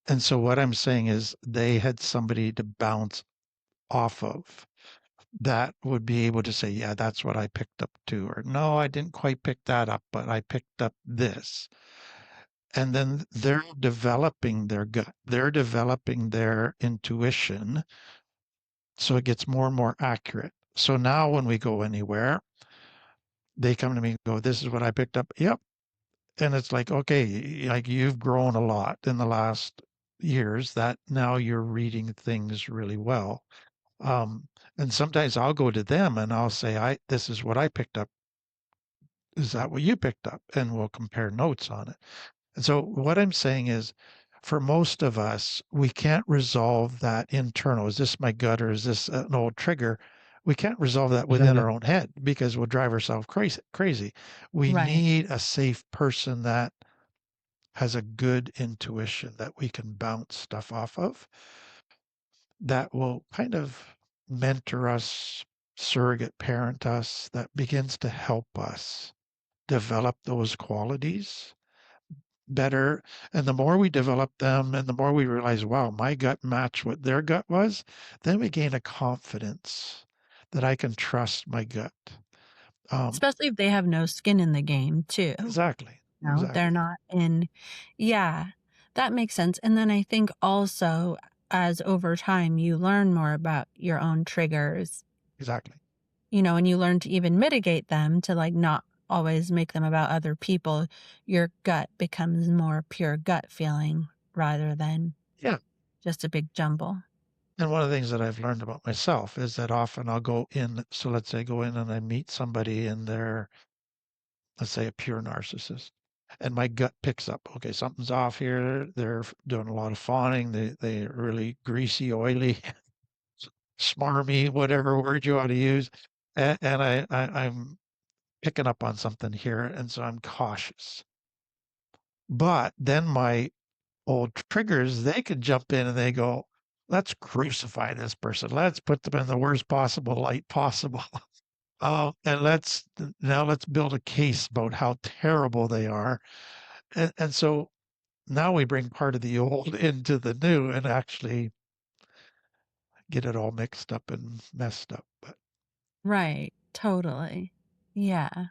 C: And so what I'm saying is they had somebody to bounce off of that would be able to say, yeah, that's what I picked up too. Or no, I didn't quite pick that up, but I picked up this. And then they're developing their gut, they're developing their intuition. So it gets more and more accurate. So now when we go anywhere, they come to me and go, this is what I picked up. Yep. And it's like, okay, like you've grown a lot in the last years that now you're reading things really well. Um, and sometimes I'll go to them and I'll say, this is what I picked up. Is that what you picked up? And we'll compare notes on it. And so what I'm saying is, for most of us, we can't resolve that internal. Is this my gut or is this an old trigger? We can't resolve that within our own head because we'll drive ourselves crazy. We
B: Right.
C: need a safe person that has a good intuition that we can bounce stuff off of that will kind of mentor us, surrogate parent us, that begins to help us develop those qualities better. And the more we develop them and the more we realize, wow, my gut matched what their gut was, then we gain a confidence that I can trust my gut.
B: Especially if they have no skin in the game too.
C: Exactly.
B: No, they're
C: Exactly.
B: not in. Yeah, that makes sense. And then I think also as over time you learn more about your own triggers,
C: Exactly.
B: and you learn to even mitigate them to like not always make them about other people, your gut becomes more pure gut feeling rather than
C: Yeah.
B: just a big jumble.
C: And one of the things that I've learned about myself is that often I'll go in. So let's say I go in and I meet somebody and they're, let's say, a pure narcissist. And my gut picks up, okay, something's off here. They're doing a lot of fawning. They're really greasy, oily, smarmy, whatever word you want to use. And I'm picking up on something here. And so I'm cautious. But then my old triggers, they could jump in and they go, let's crucify this person. Let's put them in the worst possible light possible. And let's build a case about how terrible they are. And so now we bring part of the old into the new and actually get it all mixed up and messed up. But
B: Right. Totally. Yeah.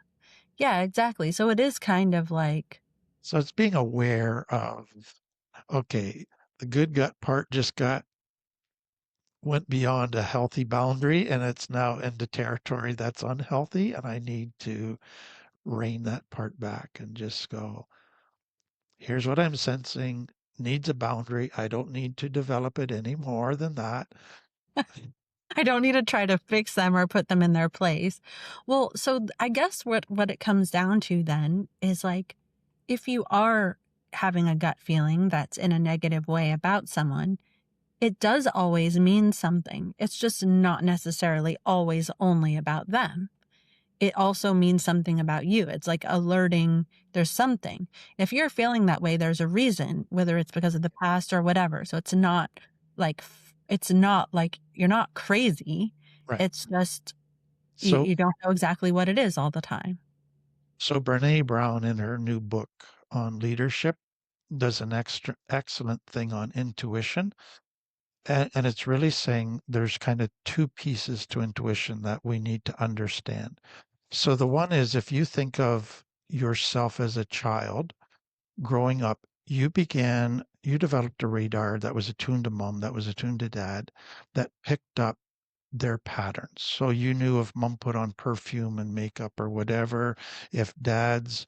B: Yeah, exactly. So it is kind of like,
C: so it's being aware of, okay, the good gut part just went beyond a healthy boundary and it's now into territory that's unhealthy. And I need to rein that part back and just go, here's what I'm sensing needs a boundary. I don't need to develop it any more than that.
B: I don't need to try to fix them or put them in their place. Well, so I guess what it comes down to then is like, if you are having a gut feeling that's in a negative way about someone, it does always mean something. It's just not necessarily always only about them. It also means something about you. It's like alerting there's something. If you're feeling that way, there's a reason, whether it's because of the past or whatever. So it's not like you're not crazy.
C: Right.
B: It's just
C: So,
B: you don't know exactly what it is all the time.
C: so Brene Brown in her new book on leadership does an excellent thing on intuition. And it's really saying there's kind of two pieces to intuition that we need to understand. So the one is if you think of yourself as a child growing up, you developed a radar that was attuned to mom, that was attuned to dad, that picked up their patterns. So you knew if mom put on perfume and makeup or whatever, if dad's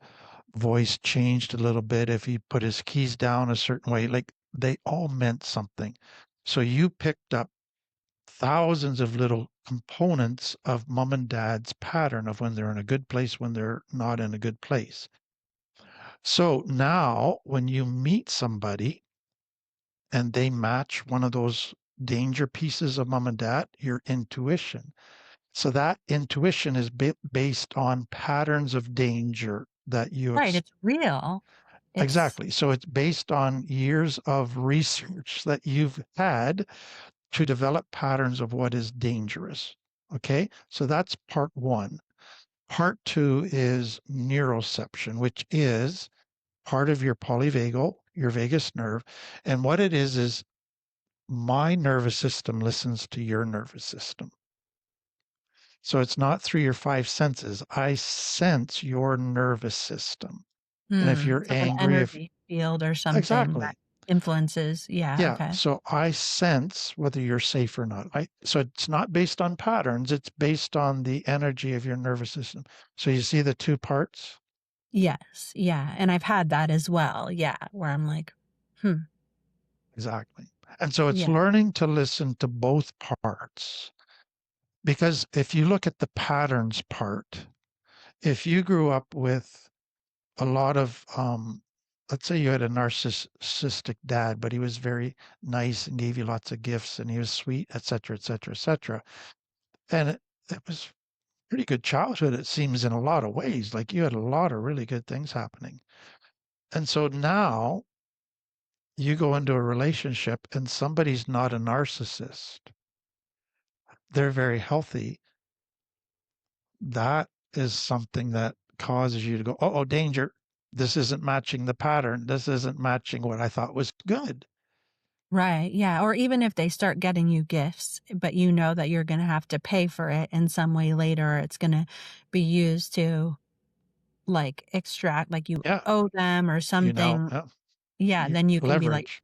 C: voice changed a little bit, if he put his keys down a certain way, like they all meant something. So you picked up thousands of little components of mom and dad's pattern of when they're in a good place, when they're not in a good place. So now when you meet somebody and they match one of those danger pieces of mom and dad, your intuition. So that intuition is based on patterns of danger that you
B: Right. It's real. It's
C: exactly. So it's based on years of research that you've had to develop patterns of what is dangerous. Okay, so that's part one. Part two is neuroception, which is part of your polyvagal, your vagus nerve. And what it is my nervous system listens to your nervous system. So it's not through your five senses. I sense your nervous system. And if you're
B: it's like an
C: angry, if
B: energy field or something that
C: exactly.
B: Influences. Yeah.
C: Yeah,
B: Okay.
C: so I sense whether you're safe or not. So it's not based on patterns, it's based on the energy of your nervous system. So you see the two parts?
B: Yes. Yeah. And I've had that as well. Yeah. Where I'm like, hmm.
C: Exactly. And so it's
B: Yeah.
C: learning to listen to both parts. Because if you look at the patterns part, if you grew up with a lot of, let's say you had a narcissistic dad, but he was very nice and gave you lots of gifts and he was sweet, et cetera, et cetera, et cetera. And it was pretty good childhood, it seems, in a lot of ways. Like you had a lot of really good things happening. And so now you go into a relationship and somebody's not a narcissist, they're very healthy. That is something that causes you to go, oh, danger. This isn't matching the pattern. This isn't matching what I thought was good.
B: Right. Yeah. Or even if they start getting you gifts, but you know that you're going to have to pay for it in some way later, or it's going to be used to like extract, like you
C: Yeah.
B: owe them or something. Yeah.
C: You
B: Then you can be like,
C: leverage.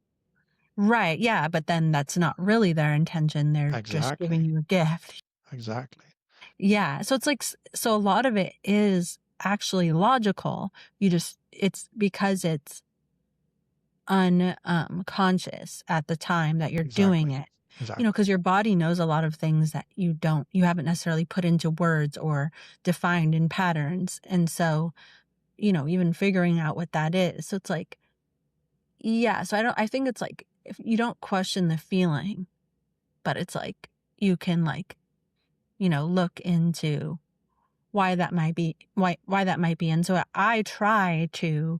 B: right. Yeah. But then that's not really their intention. They're just giving
C: Exactly.
B: you a gift.
C: Exactly.
B: Yeah. So it's like, so a lot of it is actually logical. It's because it's unconscious at the time that you're doing
C: Exactly.
B: it.
C: Exactly.
B: Because your body knows a lot of things that you haven't necessarily put into words or defined in patterns. And so, even figuring out what that is. So it's like, yeah. So I think it's like, if you don't question the feeling, but it's like, you can like, look into why that might be, why that might be. And so I try to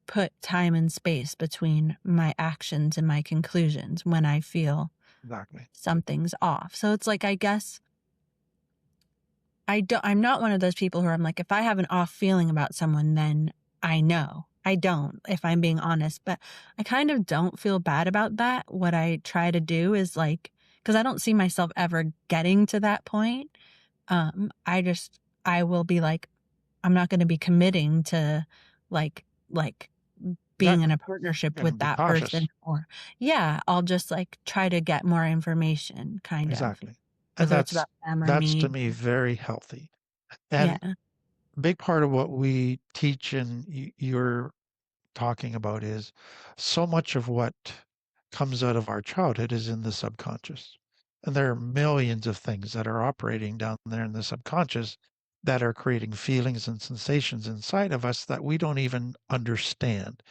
B: put time and space between my actions and my conclusions when I feel
C: Exactly.
B: something's off. So it's like, I guess I'm not one of those people who I'm like, if I have an off feeling about someone, then I know. I don't, if I'm being honest, but I kind of don't feel bad about that. What I try to do is like, because I don't see myself ever getting to that point. I will be like, I'm not going to be committing to like being in
C: Exactly.
B: a partnership
C: You're going
B: with
C: to be
B: that
C: cautious.
B: person, or yeah, I'll just like try to get more information kind of,
C: Exactly. And
B: whether it's about them or
C: that's to
B: me.
C: me very healthy. And
B: Yeah.
C: a big part of what we teach and you're talking about is so much of what comes out of our childhood is in the subconscious. And there are millions of things that are operating down there in the subconscious that are creating feelings and sensations inside of us that we don't even understand.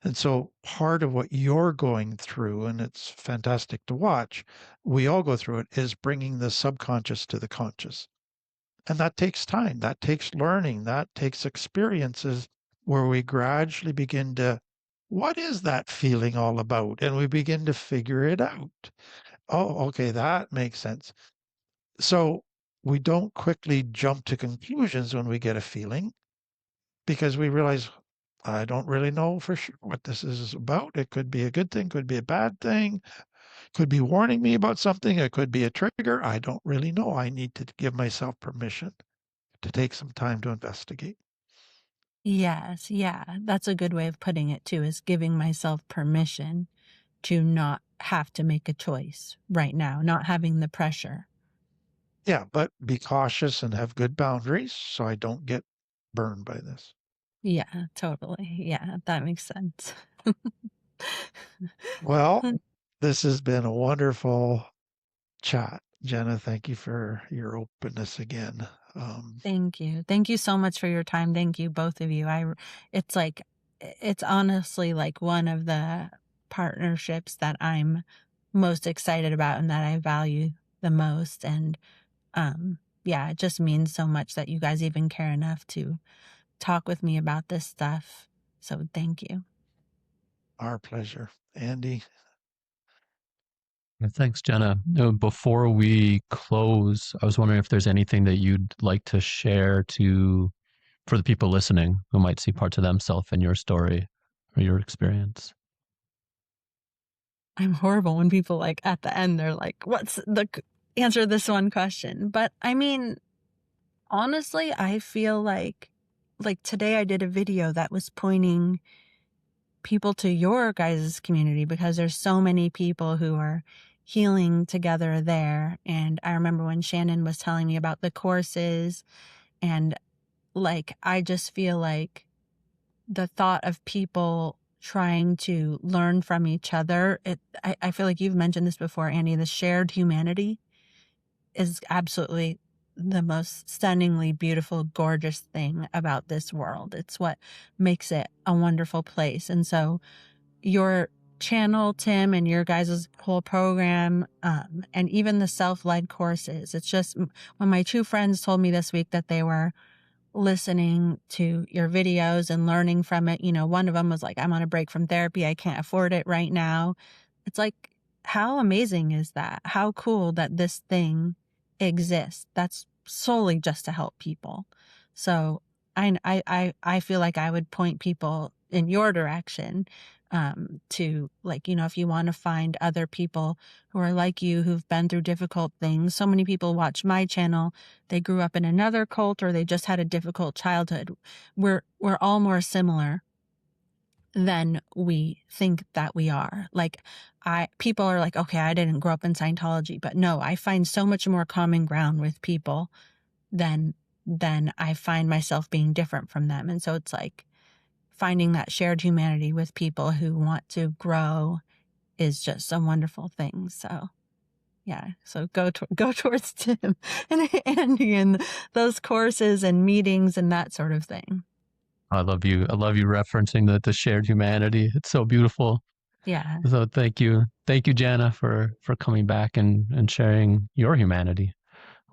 C: And so part of what you're going through, and it's fantastic to watch, we all go through it, is bringing the subconscious to the conscious. And that takes time, that takes learning, that takes experiences where we gradually begin to, what is that feeling all about? And we begin to figure it out. Oh, okay, that makes sense. So we don't quickly jump to conclusions when we get a feeling because we realize, I don't really know for sure what this is about. It could be a good thing, could be a bad thing, could be warning me about something, it could be a trigger. I don't really know. I need to give myself permission to take some time to investigate.
B: Yes. Yeah. That's a good way of putting it too, is giving myself permission to not have to make a choice right now, not having the pressure.
C: Yeah, but be cautious and have good boundaries so I don't get burned by this.
B: Yeah, totally. Yeah, that makes sense.
C: Well, this has been a wonderful chat. Jenna, thank you for your openness again.
B: Thank you. Thank you so much for your time. Thank you, both of you. It's like, it's honestly like one of the partnerships that I'm most excited about and that I value the most. And, yeah, it just means so much that you guys even care enough to talk with me about this stuff. So thank you.
C: Our pleasure. Andy,
A: Thanks, Jenna. Before we close, I was wondering if there's anything that you'd like to share for the people listening who might see parts of themselves in your story or your experience.
B: I'm horrible when people like at the end, they're like, what's the answer to this one question? But I mean, honestly, I feel like today I did a video that was pointing people to your guys' community, because there's so many people who are healing together there. And I remember when Shannon was telling me about the courses, and like, I just feel like the thought of people trying to learn from each other, I feel like you've mentioned this before, Andy, the shared humanity is absolutely the most stunningly beautiful, gorgeous thing about this world. It's what makes it a wonderful place. And so your channel, Tim, and your guys' whole program, and even the self-led courses, it's just, when my two friends told me this week that they were listening to your videos and learning from it, you know, one of them was like, I'm on a break from therapy, I can't afford it right now. It's like, how amazing is that? How cool that this thing exists that's solely just to help people. So I feel like I would point people in your direction, to, like, you know, if you want to find other people who are like you, who've been through difficult things. So many people watch my channel, they grew up in another cult, or they just had a difficult childhood. We're all more similar than we think that we are. Like, people are like, okay, I didn't grow up in Scientology, but no, I find so much more common ground with people than I find myself being different from them. And so it's like, finding that shared humanity with people who want to grow is just a wonderful thing. So yeah, so go towards Tim and Andy and those courses and meetings and that sort of thing.
A: I love you referencing the shared humanity. It's so beautiful.
B: Yeah.
A: So thank you, Jenna, for coming back and sharing your humanity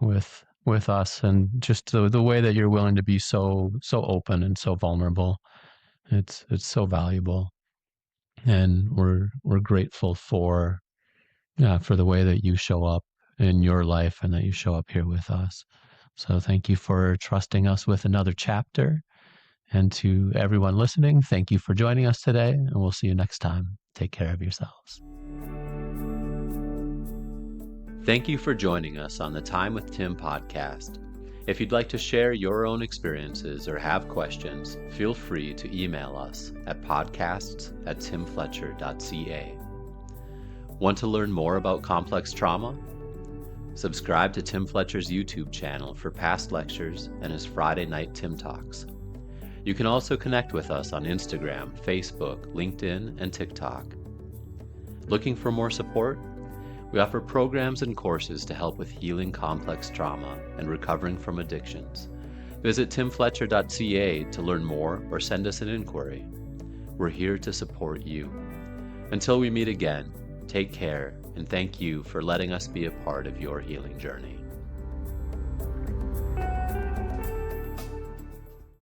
A: with us, and just the way that you're willing to be so open and so vulnerable. It's so valuable, and we're grateful for the way that you show up in your life and that you show up here with us. So thank you for trusting us with another chapter. And to everyone listening, thank you for joining us today, and we'll see you next time. Take care of yourselves. Thank you for joining us on the Time with Tim podcast. If you'd like to share your own experiences or have questions, feel free to email us at podcasts@timfletcher.ca. Want to learn more about complex trauma? Subscribe to Tim Fletcher's YouTube channel for past lectures and his Friday night Tim Talks. You can also connect with us on Instagram, Facebook, LinkedIn, and TikTok. Looking for more support? We offer programs and courses to help with healing complex trauma and recovering from addictions. Visit timfletcher.ca to learn more or send us an inquiry. We're here to support you. Until we meet again, take care, and thank you for letting us be a part of your healing journey.